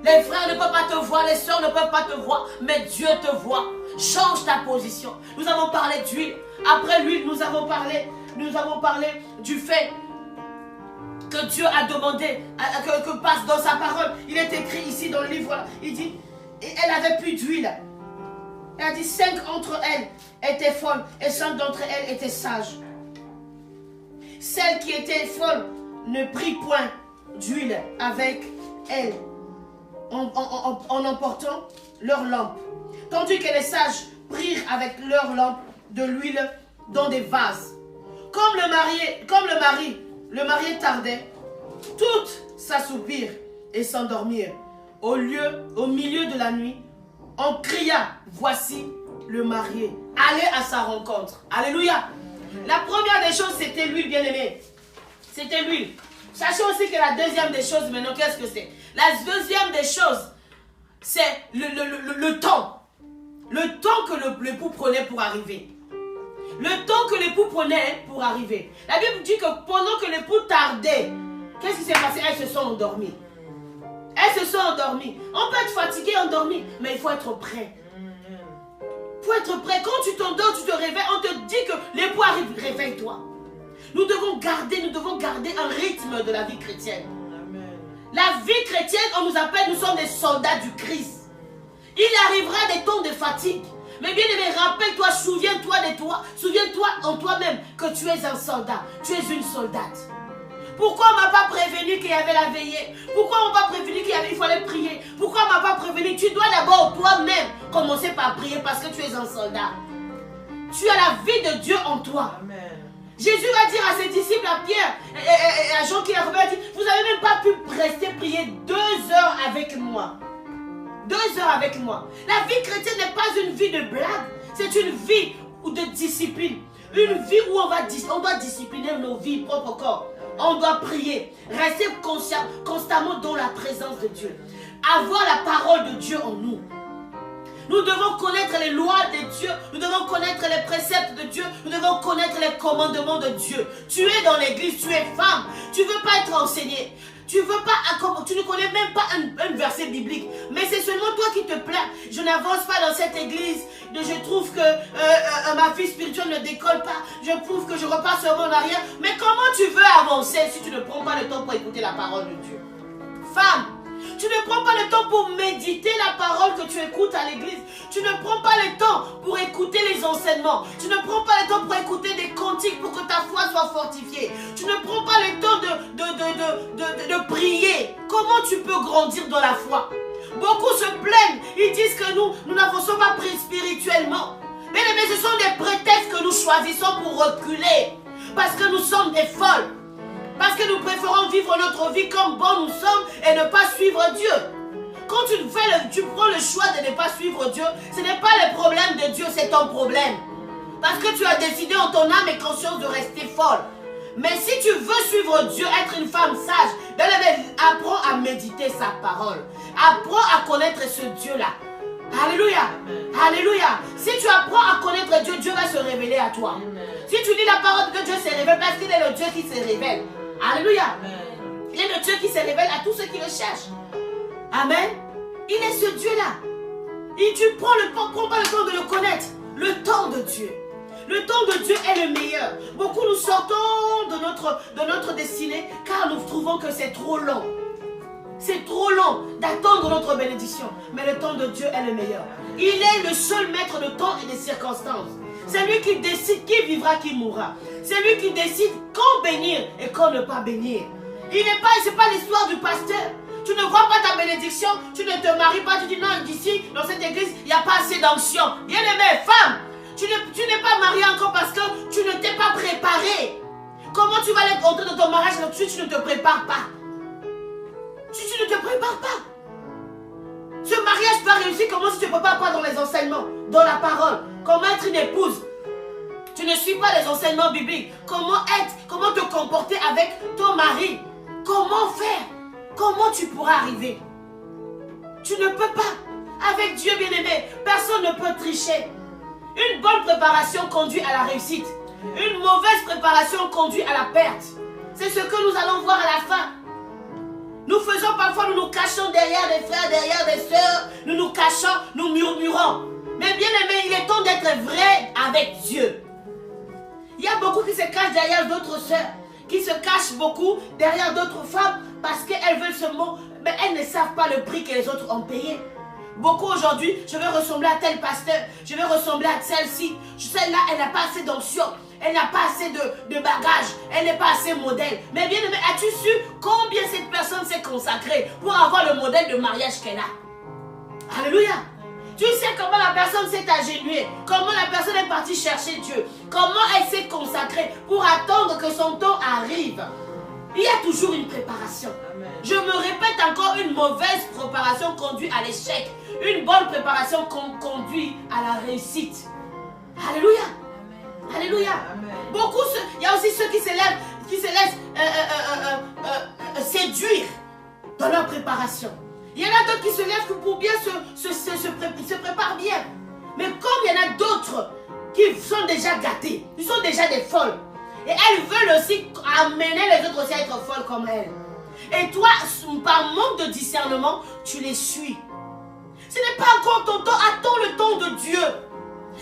Les frères ne peuvent pas te voir, les soeurs ne peuvent pas te voir, mais Dieu te voit. Change ta position. Nous avons parlé d'huile. Après l'huile, nous avons parlé du fait que Dieu a demandé, que passe dans sa parole. Il est écrit ici dans le livre, il dit, et elle avait plus d'huile. Elle a dit, 5 entre elles étaient folles et 5 d'entre elles étaient sages. Celle qui était folle ne prit point d'huile avec elle. En emportant leur lampe. Tandis que les sages prirent avec leur lampe de l'huile dans des vases. Comme le marié tardait, toutes s'assoupirent et s'endormirent. Au milieu de la nuit, on cria, voici le marié. Allez à sa rencontre. Alléluia. La première des choses, c'était l'huile, bien-aimée. C'était l'huile. Sachez aussi que la deuxième des choses, maintenant, qu'est-ce que c'est? La deuxième des choses, c'est le temps. Le temps que l'époux prenait pour arriver. Le temps que l'époux prenait pour arriver. La Bible dit que pendant que l'époux tardait, qu'est-ce qui s'est passé? Elles se sont endormies. Elles se sont endormies. On peut être fatigué, endormi, mais il faut être prêt. Il faut être prêt. Quand tu t'endors, tu te réveilles, on te dit que l'époux arrive, réveille-toi. Nous devons garder un rythme de la vie chrétienne. La vie chrétienne, on nous appelle, nous sommes des soldats du Christ. Il arrivera des temps de fatigue. Mais bien aimé, rappelle-toi, souviens-toi de toi, souviens-toi en toi-même que tu es un soldat, tu es une soldate. Pourquoi on ne m'a pas prévenu qu'il y avait la veillée? Pourquoi on ne m'a pas prévenu qu'il fallait prier? Pourquoi on ne m'a pas prévenu? Tu dois d'abord toi-même commencer par prier parce que tu es un soldat. Tu as la vie de Dieu en toi. Amen. Jésus va dire à ses disciples, à Pierre et à Jean qui est arrivé, a dit, vous n'avez même pas pu rester prier 2 heures avec moi. 2 heures avec moi. La vie chrétienne n'est pas une vie de blague. C'est une vie de discipline. Une vie où on doit discipliner nos vies, propre corps. On doit prier. Rester constamment dans la présence de Dieu. Avoir la parole de Dieu en nous. Nous devons connaître les lois de Dieu. Nous devons connaître les préceptes de Dieu. Nous devons connaître les commandements de Dieu. Tu es dans l'église, tu es femme. Tu ne veux pas être enseignée. Tu ne connais même pas un verset biblique. Mais c'est seulement toi qui te plains. Je n'avance pas dans cette église. Je trouve que ma fille spirituelle ne décolle pas. Je trouve que je repars sur mon arrière. Mais comment tu veux avancer si tu ne prends pas le temps pour écouter la parole de Dieu? Femme, tu ne prends pas le temps pour méditer la parole que tu écoutes à l'église. Tu ne prends pas le temps pour écouter les enseignements. Tu ne prends pas le temps pour écouter des cantiques pour que ta foi soit fortifiée. Tu ne prends pas le temps de prier. Comment tu peux grandir dans la foi? Beaucoup se plaignent. Ils disent que nous n'avançons pas spirituellement. Mais ce sont des prétextes que nous choisissons pour reculer. Parce que nous sommes des folles. Parce que nous préférons vivre notre vie comme bon nous sommes et ne pas suivre Dieu. Quand tu prends le choix de ne pas suivre Dieu, ce n'est pas le problème de Dieu, c'est ton problème. Parce que tu as décidé en ton âme et conscience de rester folle. Mais si tu veux suivre Dieu, être une femme sage, apprends à méditer sa parole. Apprends à connaître ce Dieu-là. Alléluia. Alléluia. Si tu apprends à connaître Dieu, Dieu va se révéler à toi. Si tu lis la parole de Dieu se révèle, parce qu'il est le Dieu qui se révèle. Alléluia. Il est le Dieu qui se révèle à tous ceux qui le cherchent. Amen. Il est ce Dieu-là. Et tu prends pas le temps de le connaître. Le temps de Dieu. Le temps de Dieu est le meilleur. Beaucoup nous sortons de notre destinée car nous trouvons que c'est trop long. C'est trop long d'attendre notre bénédiction. Mais le temps de Dieu est le meilleur. Il est le seul maître de temps et des circonstances. C'est lui qui décide qui vivra, qui mourra. C'est lui qui décide quand bénir et quand ne pas bénir. C'est pas l'histoire du pasteur. Tu ne vois pas ta bénédiction, tu ne te maries pas, tu dis non, d'ici, dans cette église, il n'y a pas assez d'onction. Bien-aimée, femme, tu n'es pas mariée encore parce que tu ne t'es pas préparée. Comment tu vas entrer dans ton mariage là-dessus, tu ne te prépares pas? Tu ne te prépares pas. Ce mariage va réussir comment si tu ne te prépares pas dans les enseignements, dans la parole. Comment être une épouse? Tu ne suis pas les enseignements bibliques. Comment te comporter avec ton mari? Comment faire? Comment tu pourras arriver? Tu ne peux pas. Avec Dieu bien-aimé, personne ne peut tricher. Une bonne préparation conduit à la réussite. Une mauvaise préparation conduit à la perte. C'est ce que nous allons voir à la fin. Nous faisons parfois, nous nous cachons derrière des frères, derrière des sœurs. Nous nous cachons, nous murmurons. Mais bien aimé, il est temps d'être vrai avec Dieu. Il y a beaucoup qui se cachent derrière d'autres sœurs. Qui se cachent beaucoup derrière d'autres femmes. Parce qu'elles veulent ce mot. Mais elles ne savent pas le prix que les autres ont payé. Beaucoup aujourd'hui, je vais ressembler à tel pasteur. Je vais ressembler à celle-ci. Celle-là, elle n'a pas assez d'onction. Elle n'a pas assez de bagages. Elle n'est pas assez modèle. Mais bien aimé, as-tu su combien cette personne s'est consacrée pour avoir le modèle de mariage qu'elle a? Alléluia. Tu sais comment la personne s'est agenouillée. Comment la personne est partie chercher Dieu. Comment elle s'est consacrée pour attendre que son temps arrive. Il y a toujours une préparation. Amen. Je me répète encore, une mauvaise préparation conduit à l'échec. Une bonne préparation conduit à la réussite. Alléluia. Amen. Alléluia. Amen. Beaucoup, il y a aussi ceux qui se laissent séduire dans leur préparation. Il y en a d'autres qui se lèvent pour bien se préparent bien. Mais comme il y en a d'autres qui sont déjà gâtées, ils sont déjà des folles. Et elles veulent aussi amener les autres aussi à être folles comme elles. Et toi, par manque de discernement, tu les suis. Ce n'est pas encore ton temps, attends le temps de Dieu.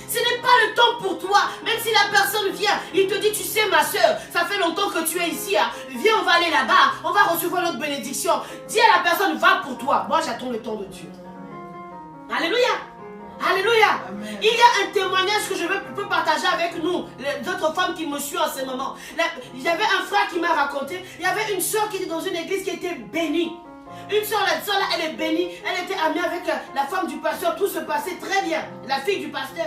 Ce n'est pas le temps pour toi. Même si la personne vient, il te dit, tu sais ma soeur, ça fait longtemps que tu es ici. Hein. Viens, on va aller là-bas, on va recevoir notre bénédiction. Dis à la personne, va pour toi. Moi, j'attends le temps de Dieu. Alléluia. Alléluia. Amen. Il y a un témoignage que je peux partager avec nous, les autres femmes qui me suivent en ce moment. Il y avait un frère qui m'a raconté, il y avait une soeur qui était dans une église qui était bénie. Une soeur, la soeur là, elle est bénie, elle était amie avec la femme du pasteur, tout se passait très bien, la fille du pasteur.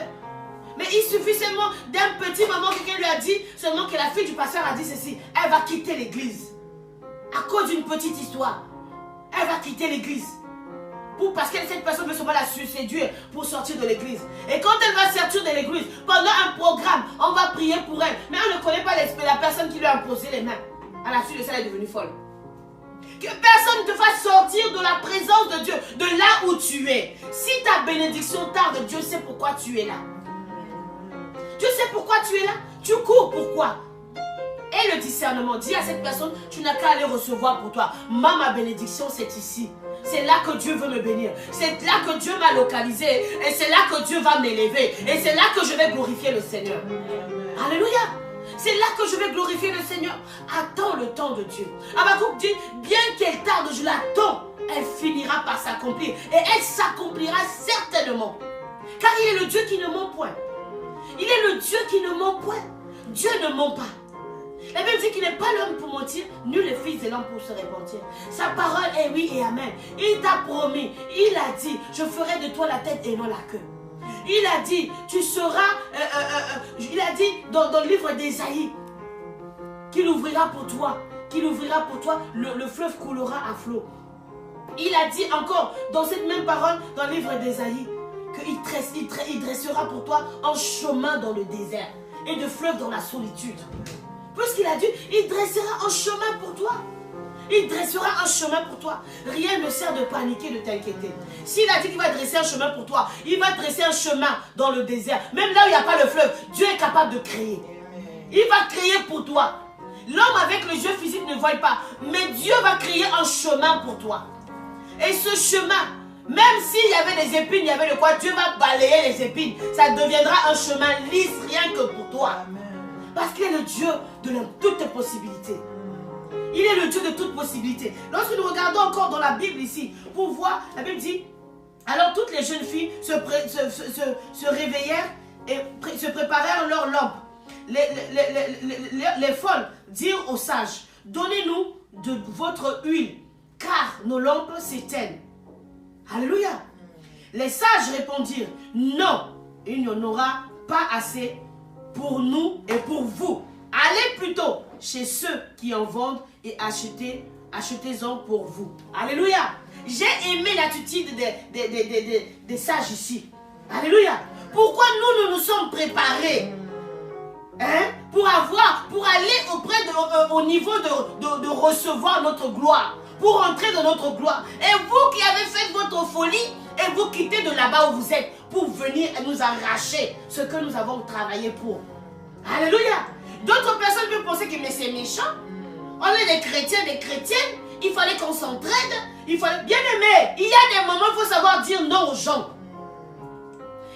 Mais il suffit seulement d'un petit moment que quelqu'un lui a dit, seulement que la fille du pasteur a dit ceci, elle va quitter l'église. À cause d'une petite histoire, elle va quitter l'église. Parce que cette personne veut seulement la séduire pour sortir de l'église. Et quand elle va sortir de l'église, pendant un programme, on va prier pour elle. Mais on ne connaît pas la personne qui lui a imposé les mains. À la suite de ça, elle est devenue folle. Que personne ne te fasse sortir de la présence de Dieu, de là où tu es. Si ta bénédiction tarde, Dieu sait pourquoi tu es là. Dieu sait pourquoi tu es là. Tu cours pourquoi? Et le discernement, dis à cette personne, tu n'as qu'à aller recevoir pour toi. Ma bénédiction, c'est ici. C'est là que Dieu veut me bénir. C'est là que Dieu m'a localisé. Et c'est là que Dieu va m'élever. Et c'est là que je vais glorifier le Seigneur. Alléluia. C'est là que je vais glorifier le Seigneur. Attends le temps de Dieu. Habakkuk dit, bien qu'elle tarde, je l'attends. Elle finira par s'accomplir. Et elle s'accomplira certainement. Car il est le Dieu qui ne ment point. Il est le Dieu qui ne ment point. Dieu ne ment pas. La Bible dit qu'il n'est pas l'homme pour mentir, nul le fils de l'homme pour se repentir. Sa parole est oui et amen. Il t'a promis, il a dit, je ferai de toi la tête et non la queue. Il a dit, tu seras, il a dit dans le livre d'Ésaïe, qu'il ouvrira pour toi, le fleuve coulera à flot. Il a dit encore, dans cette même parole, dans le livre d'Ésaïe, qu'il dressera pour toi un chemin dans le désert et de fleuves dans la solitude. Puisqu'il a dit, il dressera un chemin pour toi. Il dressera un chemin pour toi. Rien ne sert de paniquer, de t'inquiéter. S'il a dit qu'il va dresser un chemin pour toi, il va dresser un chemin dans le désert. Même là où il n'y a pas le fleuve, Dieu est capable de créer. Il va créer pour toi. L'homme avec les yeux physiques ne voit pas. Mais Dieu va créer un chemin pour toi. Et ce chemin, même s'il y avait des épines, il y avait de quoi, Dieu va balayer les épines. Ça deviendra un chemin lisse, rien que pour toi. Parce qu'il est le Dieu de toutes possibilités. Il est le Dieu de toutes possibilités. Lorsque nous regardons encore dans la Bible ici, pour voir, la Bible dit, alors toutes les jeunes filles se réveillèrent et se préparèrent leur lampe. Les folles dirent aux sages, donnez-nous de votre huile, car nos lampes s'éteignent. Alléluia. Les sages répondirent, non, il n'y en aura pas assez pour nous et pour vous. Allez plutôt chez ceux qui en vendent et achetez-en pour vous. Alléluia. J'ai aimé l'attitude des sages ici. Alléluia. Pourquoi nous nous sommes préparés pour aller au niveau de recevoir notre gloire, pour entrer dans notre gloire. Et vous qui avez fait votre folie, et vous quittez de là-bas où vous êtes, pour venir nous arracher ce que nous avons travaillé pour. Alléluia. D'autres personnes peuvent penser que c'est méchant. On est des chrétiens, des chrétiennes. Il fallait qu'on s'entraide. Il fallait... Bien aimé, il y a des moments où il faut savoir dire non aux gens.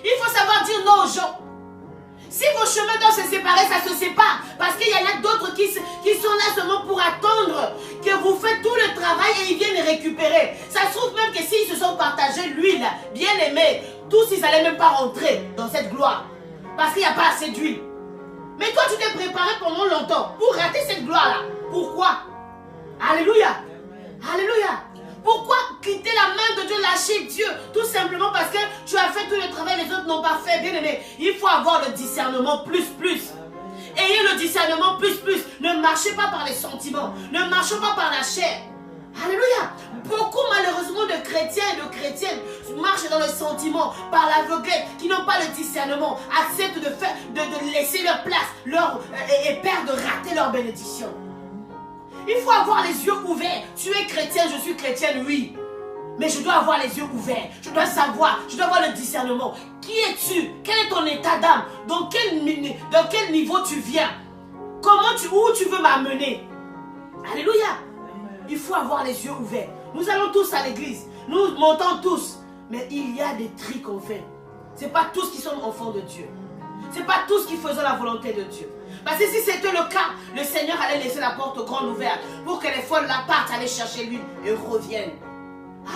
Il faut savoir dire non aux gens. Si vos chemins doivent se séparer, ça se sépare. Parce qu'il y en a d'autres qui sont là seulement pour attendre que vous faites tout le travail et ils viennent récupérer. Ça se trouve même que s'ils se sont partagés l'huile, bien aimé, tous ils n'allaient même pas rentrer dans cette gloire. Parce qu'il n'y a pas assez d'huile. Mais toi, tu t'es préparé pendant longtemps pour rater cette gloire-là. Pourquoi? Alléluia. Alléluia. Pourquoi quitter la main de Dieu, lâcher Dieu? Tout simplement parce que tu as fait tout le travail, les autres n'ont pas fait. Bien aimé, il faut avoir le discernement plus. Ayez le discernement plus. Ne marchez pas par les sentiments. Ne marchez pas par la chair. Alléluia. Beaucoup malheureusement de chrétiens et de chrétiennes marchent dans le sentiment, par l'aveuglette, qui n'ont pas le discernement, acceptent de laisser leur place et peur de rater leur bénédiction. Il faut avoir les yeux ouverts. Tu es chrétien, je suis chrétienne, oui. Mais je dois avoir les yeux ouverts. Je dois savoir, je dois avoir le discernement. Qui es-tu? Quel est ton état d'âme? Dans quel niveau tu viens? Où tu veux m'amener? Alléluia. Il faut avoir les yeux ouverts. Nous allons tous à l'église. Nous montons tous. Mais il y a des tri qu'on fait. Ce n'est pas tous qui sont enfants de Dieu. Ce n'est pas tous qui faisons la volonté de Dieu. Parce que si c'était le cas, le Seigneur allait laisser la porte grande ouverte pour que les folles la partent, aller chercher l'huile et reviennent.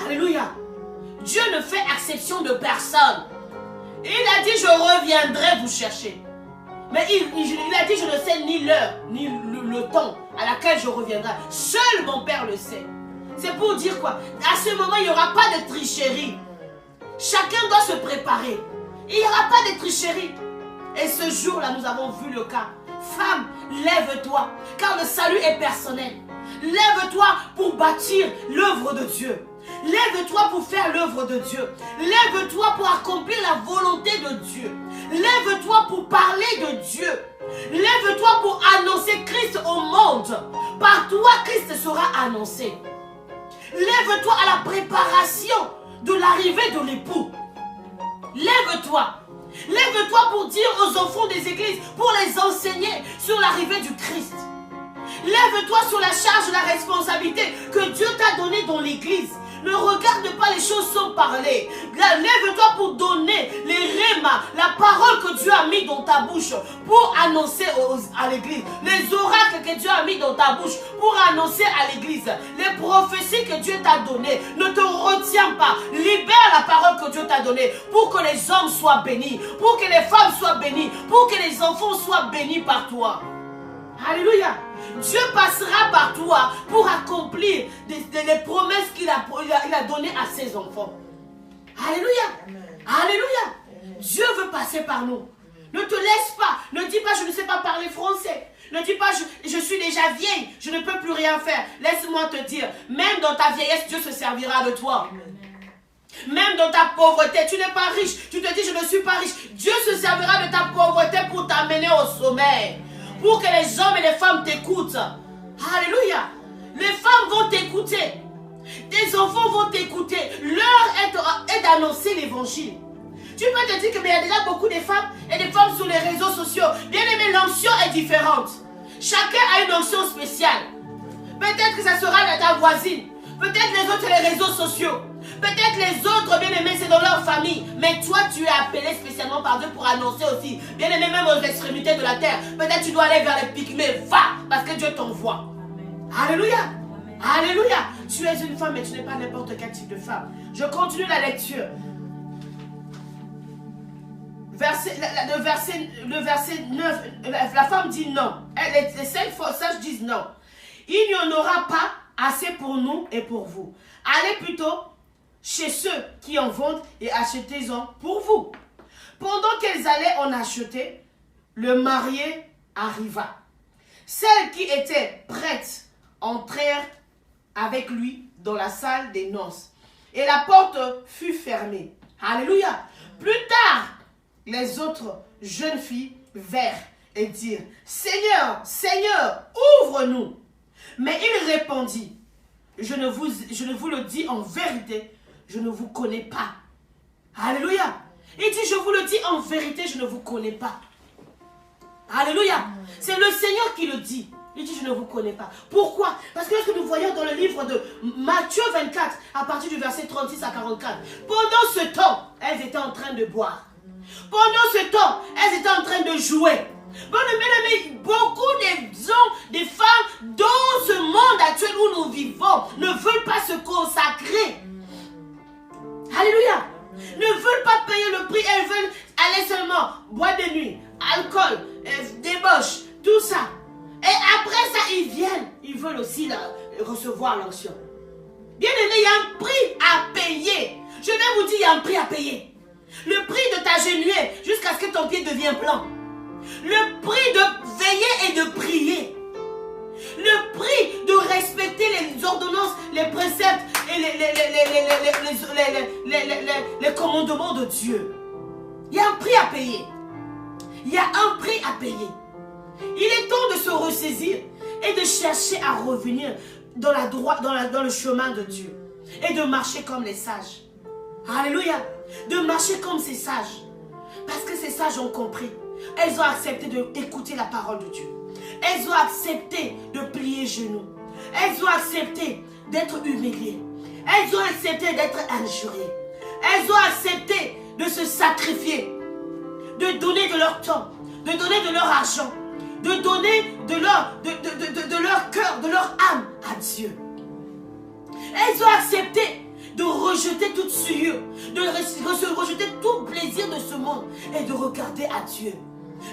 Alléluia. Dieu ne fait exception de personne. Il a dit, je reviendrai vous chercher. Mais il a dit, je ne sais ni l'heure, ni le temps à laquelle je reviendrai. Seul mon Père le sait. C'est pour dire quoi? À ce moment, il n'y aura pas de tricherie. Chacun doit se préparer. Il n'y aura pas de tricherie. Et ce jour-là, nous avons vu le cas. Femme, lève-toi, car le salut est personnel. Lève-toi pour bâtir l'œuvre de Dieu. Lève-toi pour faire l'œuvre de Dieu. Lève-toi pour accomplir la volonté de Dieu. Lève-toi pour parler de Dieu. Lève-toi pour annoncer Christ au monde. Par toi, Christ sera annoncé. Lève-toi à la préparation de l'arrivée de l'époux. Lève-toi. Lève-toi pour dire aux enfants des églises, pour les enseigner sur l'arrivée du Christ. Lève-toi sur la charge de la responsabilité que Dieu t'a donnée dans l'église. Ne regarde pas les choses sans parler. Lève-toi pour donner les rémas, la parole que Dieu a mis dans ta bouche pour annoncer à l'église. Les oracles que Dieu a mis dans ta bouche pour annoncer à l'église. Les prophéties que Dieu t'a données. Ne te retiens pas. Libère la parole que Dieu t'a donnée pour que les hommes soient bénis, pour que les femmes soient bénies, pour que les enfants soient bénis par toi. Alléluia. Dieu passera par toi pour accomplir les promesses qu'il a données à ses enfants. Alléluia. Alléluia. Dieu veut passer par nous. Ne te laisse pas. Ne dis pas, je ne sais pas parler français. Ne dis pas, je suis déjà vieille, je ne peux plus rien faire. Laisse-moi te dire, même dans ta vieillesse, Dieu se servira de toi. Même dans ta pauvreté, tu n'es pas riche. Tu te dis, je ne suis pas riche. Dieu se servira de ta pauvreté pour t'amener au sommet. Pour que les hommes et les femmes t'écoutent. Alléluia. Les femmes vont t'écouter. Tes enfants vont t'écouter. L'heure est d'annoncer l'évangile. Tu peux te dire que mais il y a déjà beaucoup de femmes et des femmes sur les réseaux sociaux. Bien aimé, l'onction est différente. Chacun a une onction spéciale. Peut-être que ça sera de ta voisine. Peut-être les autres, les réseaux sociaux. Peut-être les autres, bien aimés, c'est dans leur famille. Mais toi, tu es appelé spécialement par Dieu pour annoncer aussi. Bien aimé, même aux extrémités de la terre. Peut-être tu dois aller vers les Pygmées. Va, parce que Dieu t'envoie. Alléluia. Amen. Alléluia. Tu es une femme, mais tu n'es pas n'importe quel type de femme. Je continue la lecture. Le verset 9, la femme dit non. Les 5 sages disent non. Il n'y en aura pas assez pour nous et pour vous. Allez plutôt chez ceux qui en vendent et achetez-en pour vous. Pendant qu'elles allaient en acheter, le marié arriva. Celles qui étaient prêtes entrèrent avec lui dans la salle des noces. Et la porte fut fermée. Alléluia. Plus tard, les autres jeunes filles vinrent et dirent, Seigneur, Seigneur, ouvre-nous. Mais il répondit, je ne vous le dis en vérité, je ne vous connais pas. Alléluia. Il dit, je vous le dis en vérité, je ne vous connais pas. Alléluia. C'est le Seigneur qui le dit. Il dit, je ne vous connais pas. Pourquoi? Parce que lorsque nous voyons dans le livre de Matthieu 24, à partir du verset 36 à 44, pendant ce temps, elles étaient en train de boire. Pendant ce temps, elles étaient en train de jouer. Beaucoup des femmes dans ce monde actuel où nous vivons ne veulent pas se consacrer. Alléluia. Ne veulent pas payer le prix. Elles veulent aller seulement boire de nuit, alcool, débauche, tout ça. Et après ça, ils viennent. Ils veulent aussi recevoir l'onction. Bien aimé, il y a un prix à payer. Je vais vous dire, il y a un prix à payer. Le prix de t'agenouiller jusqu'à ce que ton pied devienne blanc. Le prix de veiller et de prier. Le prix de respecter les ordonnances, les préceptes et les commandements de Dieu. Il y a un prix à payer. Il y a un prix à payer. Il est temps de se ressaisir et de chercher à revenir dans le chemin de Dieu. et de marcher comme les sages. Alléluia. De marcher comme ces sages. Parce que ces sages ont compris. Elles ont accepté d'écouter la parole de Dieu. Elles ont accepté de plier genoux. Elles ont accepté d'être humiliées. Elles ont accepté d'être injuriées. Elles ont accepté de se sacrifier, de donner de leur temps, de donner de leur argent, de donner de leur cœur, de leur âme à Dieu. Elles ont accepté de rejeter toute souillure, de rejeter tout plaisir de ce monde et de regarder à Dieu.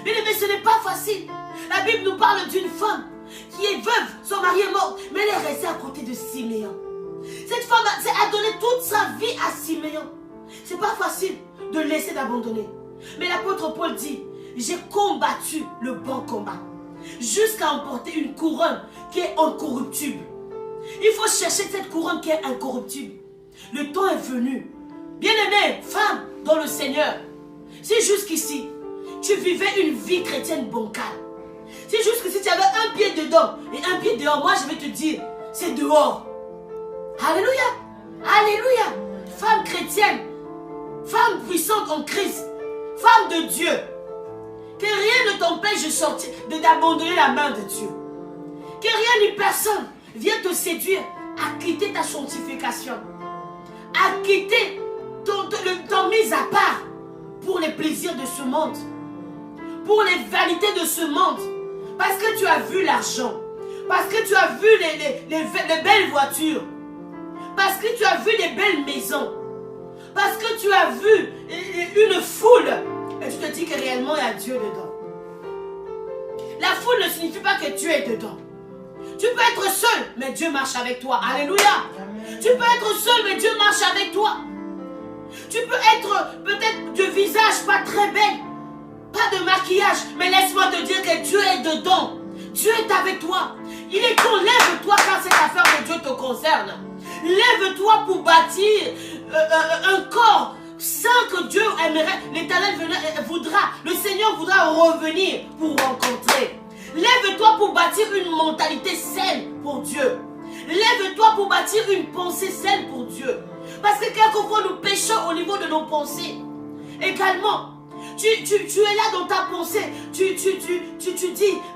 Mais ce n'est pas facile. La Bible nous parle d'une femme qui est veuve, son mari est mort, mais elle est restée à côté de Siméon. Cette femme a donné toute sa vie à Siméon. C'est pas facile de laisser d'abandonner. Mais l'apôtre Paul dit, j'ai combattu le bon combat jusqu'à emporter une couronne qui est incorruptible. Il faut chercher cette couronne qui est incorruptible. Le temps est venu. Bien-aimée, femme dans le Seigneur, si jusqu'ici, tu vivais une vie chrétienne bancale, si jusqu'ici tu avais un pied dedans et un pied dehors, moi je vais te dire, c'est dehors. Alléluia. Alléluia. Femme chrétienne, femme puissante en Christ, femme de Dieu, que rien ne t'empêche de sortir, d'abandonner la main de Dieu. Que rien ni personne vienne te séduire à quitter ta sanctification, à quitter ton mise à part pour les plaisirs de ce monde, pour les vanités de ce monde, parce que tu as vu l'argent, parce que tu as vu les belles voitures, parce que tu as vu les belles maisons, parce que tu as vu une foule et tu te dis que réellement il y a Dieu dedans. La foule ne signifie pas que Dieu est dedans. Tu peux être seul, mais Dieu marche avec toi. Alléluia. Amen. Tu peux être seul, mais Dieu marche avec toi. Tu peux être peut-être de visage pas très belle, pas de maquillage, mais laisse-moi te dire que Dieu est dedans. Dieu est avec toi. Il est temps, lève-toi quand cette affaire de Dieu te concerne. Lève-toi pour bâtir un corps saint que Dieu aimerait. L'Éternel voudra, le Seigneur voudra revenir pour rencontrer. Lève-toi pour bâtir une mentalité saine pour Dieu. Lève-toi pour bâtir une pensée saine pour Dieu. Parce que quelquefois nous péchons au niveau de nos pensées. Également, tu es là dans ta pensée. Tu dis,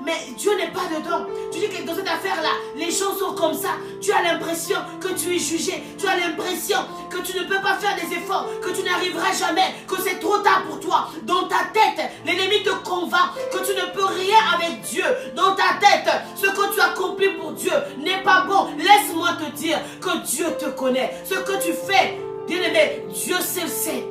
mais Dieu n'est pas dedans. Tu dis que dans cette affaire-là, les gens sont comme ça. Tu as l'impression que tu es jugé. Tu as l'impression que tu ne peux pas faire des efforts, que tu n'arriveras jamais, que c'est trop tard pour toi. Dans ta tête, l'ennemi te convainc que tu ne peux rien avec Dieu. Dans ta tête, ce que tu accomplis pour Dieu n'est pas bon. Laisse-moi te dire que Dieu te connaît. Ce que tu fais, bien-aimé, Dieu seul sait.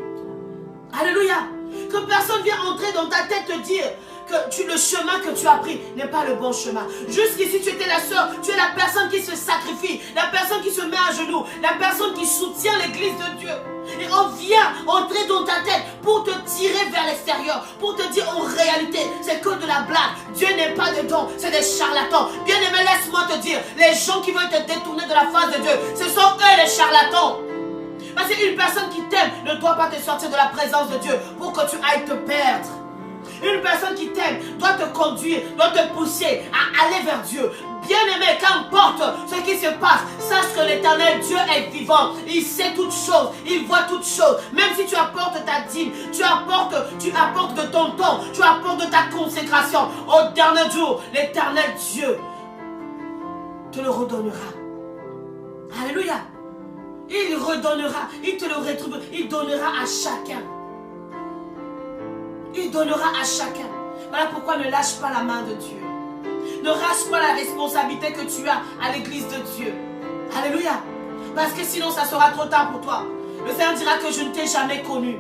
Alléluia. Que personne vienne entrer dans ta tête te dire que le chemin que tu as pris n'est pas le bon chemin. Jusqu'ici, tu étais la sœur, tu es la personne qui se sacrifie, la personne qui se met à genoux, la personne qui soutient l'église de Dieu. Et on vient entrer dans ta tête pour te tirer vers l'extérieur, pour te dire en réalité, c'est que de la blague. Dieu n'est pas dedans, c'est des charlatans. Bien aimé, laisse-moi te dire, les gens qui veulent te détourner de la face de Dieu, ce sont eux les charlatans. Parce qu'une personne qui t'aime ne doit pas te sortir de la présence de Dieu pour que tu ailles te perdre. Une personne qui t'aime doit te conduire, doit te pousser à aller vers Dieu. Bien-aimé, qu'importe ce qui se passe, sache que l'Éternel Dieu est vivant. Il sait toutes choses, il voit toutes choses. Même si tu apportes ta dîme, tu apportes de ton temps, tu apportes de ta consécration. Au dernier jour, l'Éternel Dieu te le redonnera. Alléluia. Il redonnera, il te le rétribuera, il donnera à chacun. Il donnera à chacun. Voilà pourquoi ne lâche pas la main de Dieu. Ne lâche pas la responsabilité que tu as à l'église de Dieu. Alléluia. Parce que sinon ça sera trop tard pour toi. Le Seigneur dira que je ne t'ai jamais connu.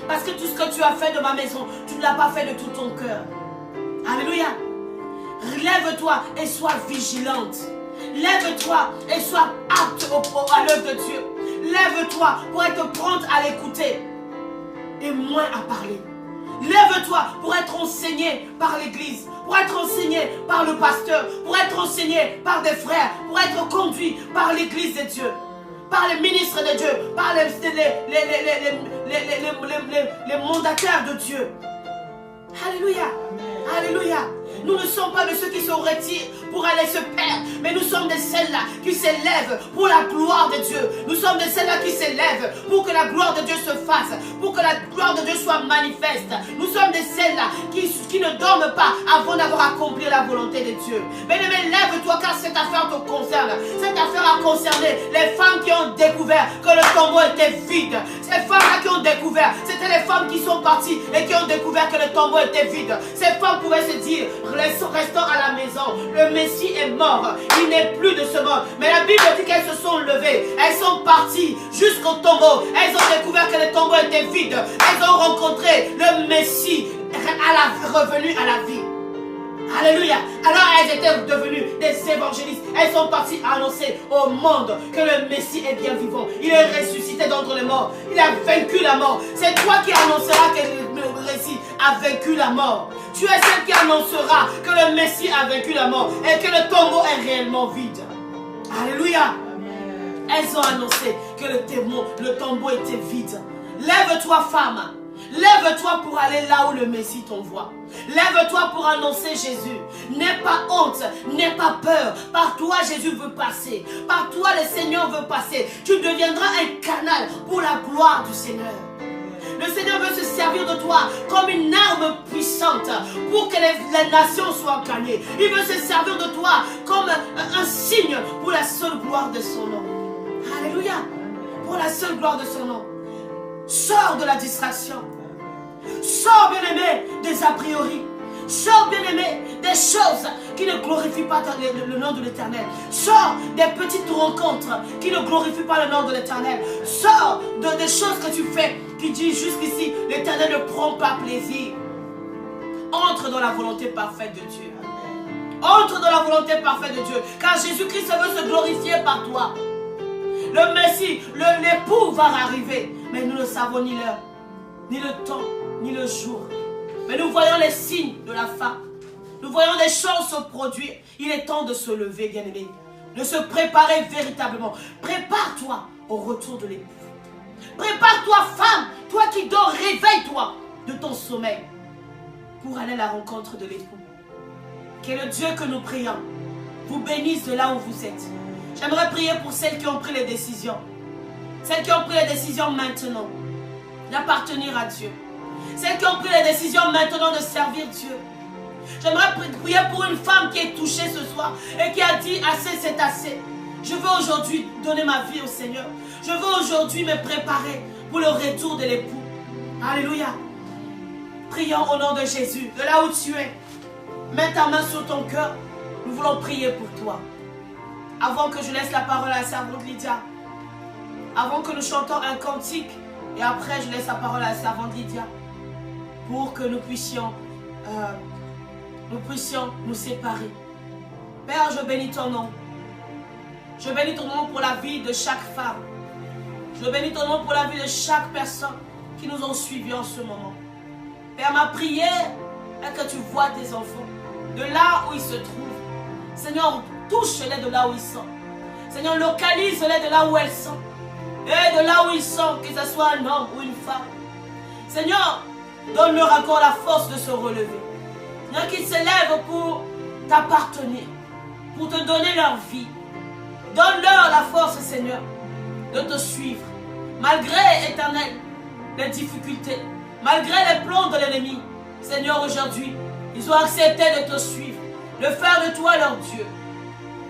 Parce que tout ce que tu as fait de ma maison, tu ne l'as pas fait de tout ton cœur. Alléluia. Lève-toi et sois vigilante. Lève-toi et sois apte à l'œuvre de Dieu. Lève-toi pour être prompte à l'écouter et moins à parler. Lève-toi pour être enseigné par l'église, pour être enseigné par le pasteur, pour être enseigné par des frères, pour être conduit par l'église de Dieu, par les ministres de Dieu, par les mandataires de Dieu. Alléluia. Alléluia. Nous ne sommes pas de ceux qui se retirent pour aller se perdre. Mais nous sommes de celles-là qui s'élèvent pour la gloire de Dieu. Nous sommes de celles-là qui s'élèvent pour que la gloire de Dieu se fasse, pour que la gloire de Dieu soit manifeste. Nous sommes de celles-là qui ne dorment pas avant d'avoir accompli la volonté de Dieu. Bien-aimé, lève-toi car cette affaire te concerne. Cette affaire a concerné les femmes qui ont découvert que le tombeau était vide. Ces femmes-là qui ont découvert, c'était les femmes qui sont parties et qui ont découvert que le tombeau était vide. Ces femmes pouvaient se dire, restons à la maison, le Messie est mort, il n'est plus de ce monde. Mais la Bible dit qu'elles se sont levées, elles sont parties jusqu'au tombeau, elles ont découvert que le tombeau était vide, elles ont rencontré le Messie revenu à la vie. Alléluia. Alors elles étaient devenues des évangélistes. Elles sont parties annoncer au monde que le Messie est bien vivant. Il est ressuscité d'entre les morts. Il a vaincu la mort. C'est toi qui annonceras que le Messie a vaincu la mort. Tu es celle qui annoncera que le Messie a vaincu la mort et que le tombeau est réellement vide. Alléluia. Elles ont annoncé que le tombeau était vide. Lève-toi, femme. Lève-toi pour aller là où le Messie t'envoie. Lève-toi pour annoncer Jésus. N'aie pas honte, n'aie pas peur. Par toi, Jésus veut passer. Par toi, le Seigneur veut passer. Tu deviendras un canal pour la gloire du Seigneur. Le Seigneur veut se servir de toi comme une arme puissante pour que les nations soient gagnées. Il veut se servir de toi comme un signe pour la seule gloire de son nom. Alléluia. Pour la seule gloire de son nom. Sors de la distraction. Sors, bien-aimé, des a priori. Sors, bien-aimé, des choses qui ne glorifient pas le nom de l'Éternel. Sors des petites rencontres qui ne glorifient pas le nom de l'Éternel. Sors des choses que tu fais qui disent jusqu'ici, l'Éternel ne prend pas plaisir. Entre dans la volonté parfaite de Dieu. Entre dans la volonté parfaite de Dieu. Car Jésus-Christ veut se glorifier par toi. Le Messie, l'époux va arriver. Mais nous ne savons ni l'heure, ni le temps, ni le jour. Mais nous voyons les signes de la fin. Nous voyons des choses se produire. Il est temps de se lever, bien-aimé. De se préparer véritablement. Prépare-toi au retour de l'époux. Prépare-toi, femme. Toi qui dors, réveille-toi de ton sommeil pour aller à la rencontre de l'époux. Que le Dieu que nous prions vous bénisse de là où vous êtes. J'aimerais prier pour celles qui ont pris les décisions. Celles qui ont pris les décisions maintenant d'appartenir à Dieu. Celles qui ont pris les décisions maintenant de servir Dieu. J'aimerais prier pour une femme qui est touchée ce soir et qui a dit assez, c'est assez. Je veux aujourd'hui donner ma vie au Seigneur. Je veux aujourd'hui me préparer pour le retour de l'époux. Alléluia. Prions au nom de Jésus. De là où tu es, mets ta main sur ton cœur. Nous voulons prier pour toi. Avant que je laisse la parole à la servante Lydia, avant que nous chantons un cantique, et après je laisse la parole à la servante Lydia, pour que nous puissions nous séparer. Père, je bénis ton nom. Je bénis ton nom pour la vie de chaque femme. Je bénis ton nom pour la vie de chaque personne qui nous ont suivis en ce moment. Père, ma prière est que tu vois tes enfants de là où ils se trouvent. Seigneur, touche-les de là où ils sont. Seigneur, localise-les de là où elles sont. Et de là où ils sont, que ce soit un homme ou une femme. Seigneur, donne-leur encore la force de se relever. Seigneur, qu'ils s'élèvent pour t'appartenir, pour te donner leur vie. Donne-leur la force, Seigneur, de te suivre. Malgré, Éternel, les difficultés, malgré les plans de l'ennemi. Seigneur, aujourd'hui, ils ont accepté de te suivre, de faire de toi leur Dieu.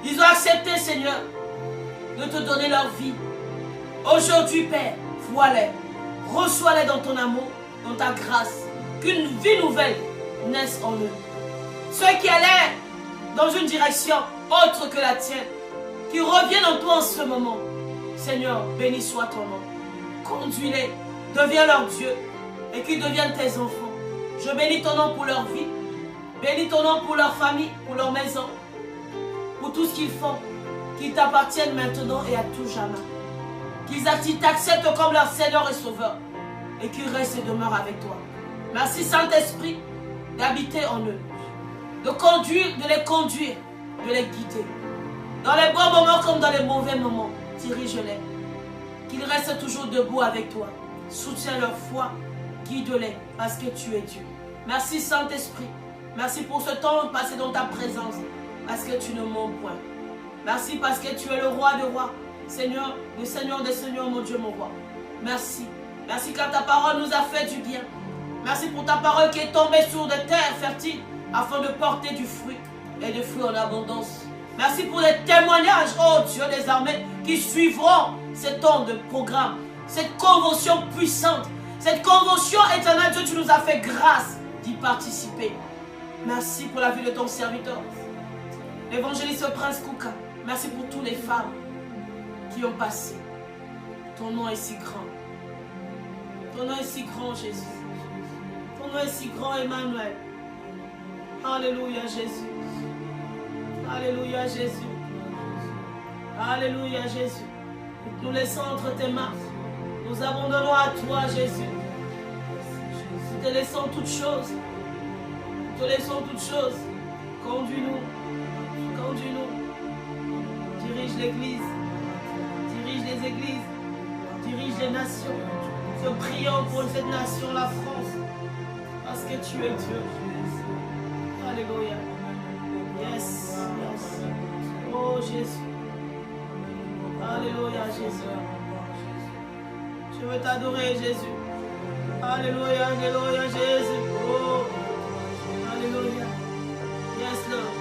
Ils ont accepté, Seigneur, de te donner leur vie. Aujourd'hui, Père, vois-les. Reçois-les dans ton amour, dans ta grâce. Qu'une vie nouvelle naisse en eux. Ceux qui allaient dans une direction autre que la tienne, qui reviennent en toi en ce moment. Seigneur, béni soit ton nom. Conduis-les, deviens leur Dieu et qu'ils deviennent tes enfants. Je bénis ton nom pour leur vie. Bénis ton nom pour leur famille, pour leur maison, pour tout ce qu'ils font, qu'ils t'appartiennent maintenant et à tout jamais. Qu'ils t'acceptent comme leur Seigneur et Sauveur et qu'ils restent et demeurent avec toi. Merci Saint-Esprit d'habiter en eux, de les conduire, de les guider. Dans les bons moments comme dans les mauvais moments, dirige-les. Qu'ils restent toujours debout avec toi. Soutiens leur foi, guide-les parce que tu es Dieu. Merci Saint-Esprit. Merci pour ce temps passé dans ta présence. parce que tu ne mens point. Merci parce que tu es le roi des rois. Seigneur, le Seigneur des seigneurs, mon Dieu, mon roi. Merci. Merci car ta parole nous a fait du bien. Merci pour ta parole qui est tombée sur des terres fertiles afin de porter du fruit et des fruits en abondance. Merci pour les témoignages, oh Dieu des armées, qui suivront ces temps de programme, cette convention puissante, cette convention éternelle. Dieu, tu nous as fait grâce d'y participer. Merci pour la vie de ton serviteur, l'évangéliste Prince Kouka. Merci pour toutes les femmes qui ont passé. Ton nom est si grand. Ton nom est si grand, Jésus. Ton nom est si grand, Emmanuel. Alléluia, Jésus. Alléluia, Jésus. Alléluia, Jésus. Nous laissons entre tes mains. Nous abandonnons à toi, Jésus. Nous te laissons toutes choses. Nous te laissons toutes choses. Conduis-nous. Conduis-nous. Dirige l'Église. Dirige les églises. Dirige les nations. Nous prions pour cette nation, la France. Parce que tu es Dieu. Alléluia. Yes. Yes. Oh Jésus. Alléluia, Jésus. Je veux t'adorer, Jésus. Alléluia, alléluia, Jésus. Oh. Alléluia. Yes, Lord.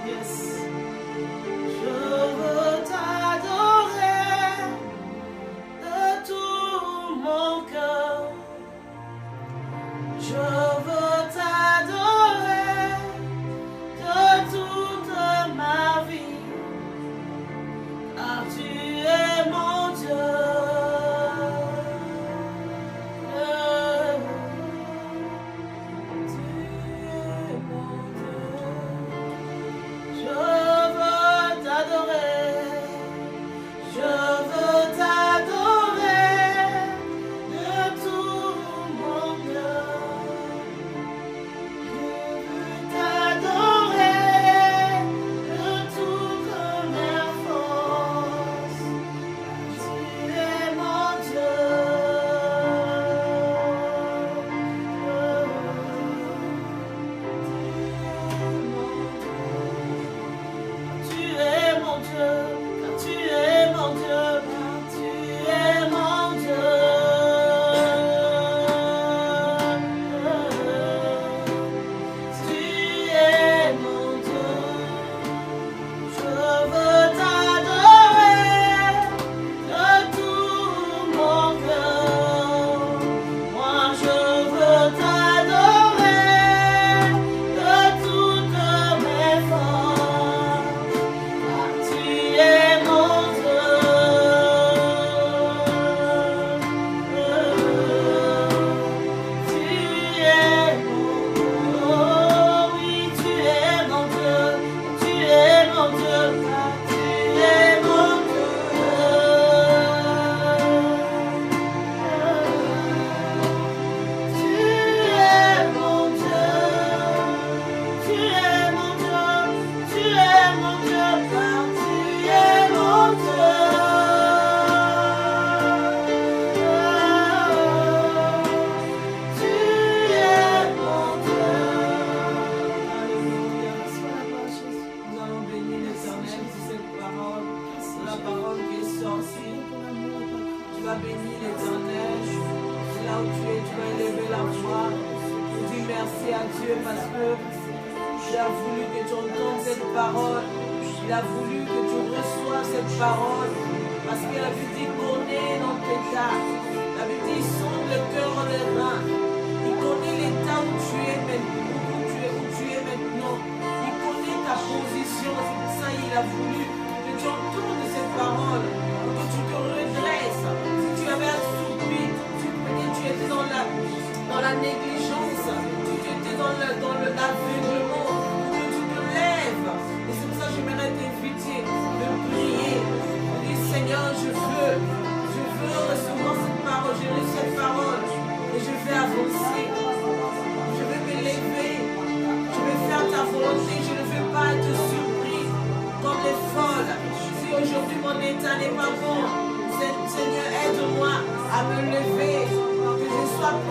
Yes. Je veux t'adorer de tout mon cœur. Je veux t'adorer de toute ma vie, car tu es mon Dieu.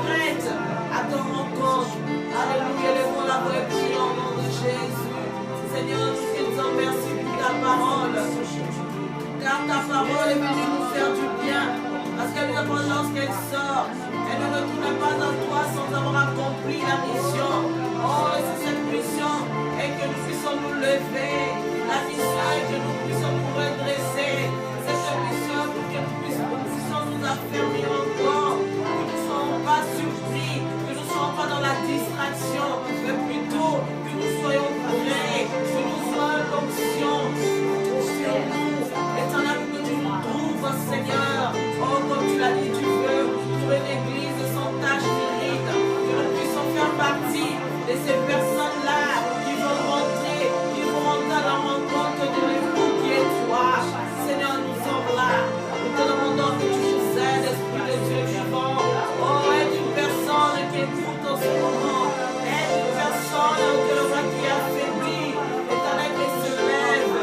Prête à ton rencontre. Alléluia, lève-moi la voix et prie en nom de Jésus. Seigneur, nous te disons merci pour ta parole. Car ta parole est venue nous faire du bien. Parce que lorsqu'elle sort, elle ne retourne pas à toi sans avoir accompli la mission. Oh, c'est cette mission et que nous puissions nous lever. La mission est que nous puissions nous redresser. Cette mission pour que nous puissions nous affermir encore. Que nous ne soyons pas surpris, que nous ne soyons pas dans la distraction, mais plutôt que nous soyons prêts, que nous soyons l'onction sur nous. Éternel, que tu nous trouves, Seigneur. Oh, comme tu l'as dit, tu veux trouver une église sans tache ni ride. Que nous puissions faire partie de ces personnes-là qui vont rentrer à la rencontre de l'époux qui est toi. Seigneur, nous sommes là. Nous te demandons que tu nous aides, Esprit de Dieu vivant. Oh, aide une personne qui écoute en ce moment. Aide une personne que le roi qui est affaibli. Éternel, qui se lève.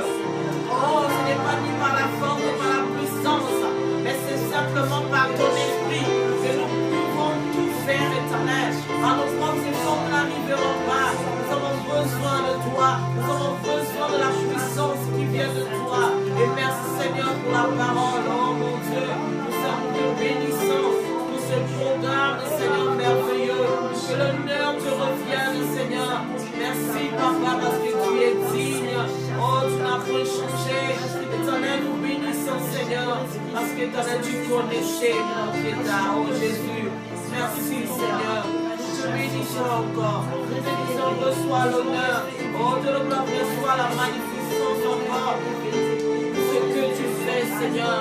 Oh, ce n'est pas ni par la force ni par la puissance, mais c'est simplement par ton esprit que nous pouvons tout faire, Éternel. Par nos propres efforts, nous n'arriverons pas. Nous avons besoin de toi. Nous avons besoin de la puissance qui vient de toi. Et merci, Seigneur, pour la parole. Oh, mon Dieu, nous te bénissons pour ce programme, Seigneur, merveilleux. Que l'honneur te revienne, Seigneur. Merci, Papa, parce que tu es digne. Oh, tu n'as pas changé. Éternel, nous bénissons, Seigneur, parce que Éternel, tu connaissais notre état. Oh, Jésus, merci, Seigneur. Nous te bénissons encore. Nous te bénissons, reçois l'honneur. Oh, de le gloire, reçois la magnificence encore. Ce que tu fais, Seigneur.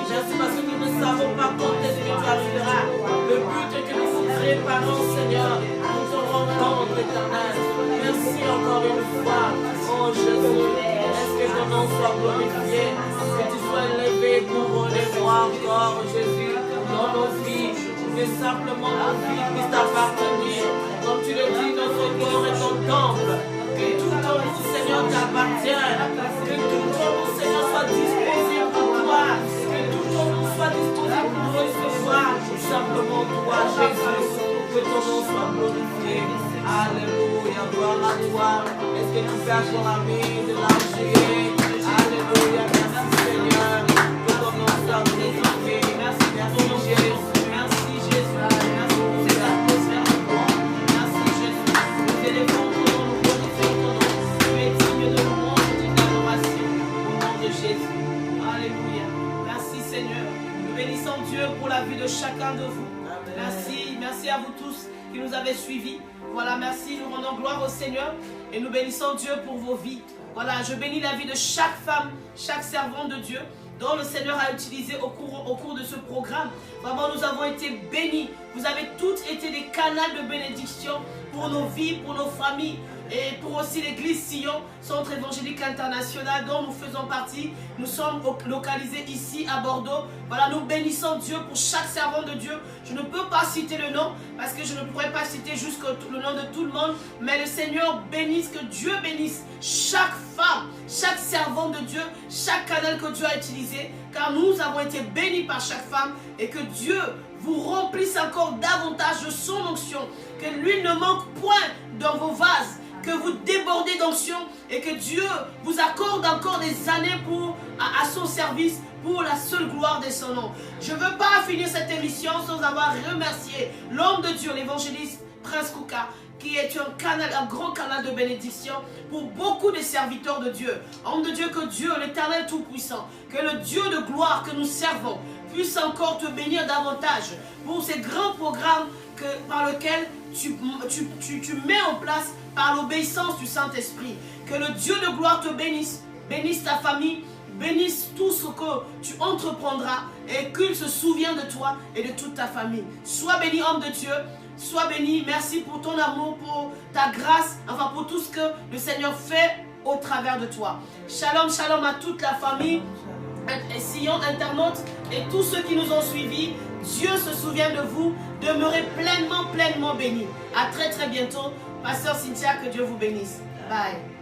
Merci parce que nous ne savons pas quand est-ce que tu arriveras. Le but est que nous nous préparons, Seigneur, pour te rencontre, Éternel. Merci encore une fois. Oh Jésus, est-ce que ton nom soit glorifié, que tu sois élevé, couronné, moi encore, Jésus, dans nos vies, mais simplement nos vies puissent t'appartenir. Comme tu le dis, notre corps est ton temple. Que tout en nous, Seigneur, t'appartienne. Que tout en nous, Seigneur, soit disposé pour toi. Que tout en nous soit disposé pour recevoir simplement toi, Jésus. Que ton nom soit glorifié. Alléluia, gloire à toi. Est-ce que tu fais ton ami de l'argile? Alléluia, merci Seigneur. Que ton nom soit glorifié. Merci, merci Jésus. Merci Jésus. Merci pour cette atmosphère de toi. Merci Jésus. Nous élevons ton nom, nous glorifions ton nom. Tu es digne de louange et d'adoration au nom de Jésus. Alléluia. Merci Seigneur. Nous bénissons Dieu pour la vie de chacun de vous. Merci, merci à vous tous qui nous avez suivis. Voilà, merci, nous rendons gloire au Seigneur et nous bénissons Dieu pour vos vies. Voilà, je bénis la vie de chaque femme, chaque servante de Dieu dont le Seigneur a utilisé au cours de ce programme. Vraiment, nous avons été bénis. Vous avez toutes été des canaux de bénédiction pour nos vies, pour nos familles et pour aussi l'église Sion, Centre évangélique international dont nous faisons partie. Nous sommes localisés ici à Bordeaux. Voilà, nous bénissons Dieu pour chaque servant de Dieu. Je ne peux pas citer le nom parce que je ne pourrais pas citer juste le nom de tout le monde. Mais le Seigneur bénisse, que Dieu bénisse chaque femme, chaque servant de Dieu, chaque canal que Dieu a utilisé. Car nous avons été bénis par chaque femme et que Dieu vous remplisse encore davantage de son onction. Que l'huile ne manque point dans vos vases. Que vous débordez d'onction et que Dieu vous accorde encore des années à son service pour la seule gloire de son nom. Je ne veux pas finir cette émission sans avoir remercié l'homme de Dieu, l'évangéliste Prince Kouka, qui est un grand canal de bénédiction pour beaucoup de serviteurs de Dieu. Homme de Dieu, que Dieu, l'Éternel Tout-Puissant, que le Dieu de gloire que nous servons puisse encore te bénir davantage pour ces grands programmes par lesquels tu mets en place par l'obéissance du Saint-Esprit. Que le Dieu de gloire te bénisse, bénisse ta famille, bénisse tout ce que tu entreprendras et qu'il se souvienne de toi et de toute ta famille. Sois béni, homme de Dieu, sois béni. Merci pour ton amour, pour ta grâce, enfin pour tout ce que le Seigneur fait au travers de toi. Shalom, shalom à toute la famille, Sion, internautes et tous ceux qui nous ont suivis. Dieu se souvient de vous. Demeurez pleinement bénis. À très bientôt. Pasteur Cynthia, que Dieu vous bénisse. Bye.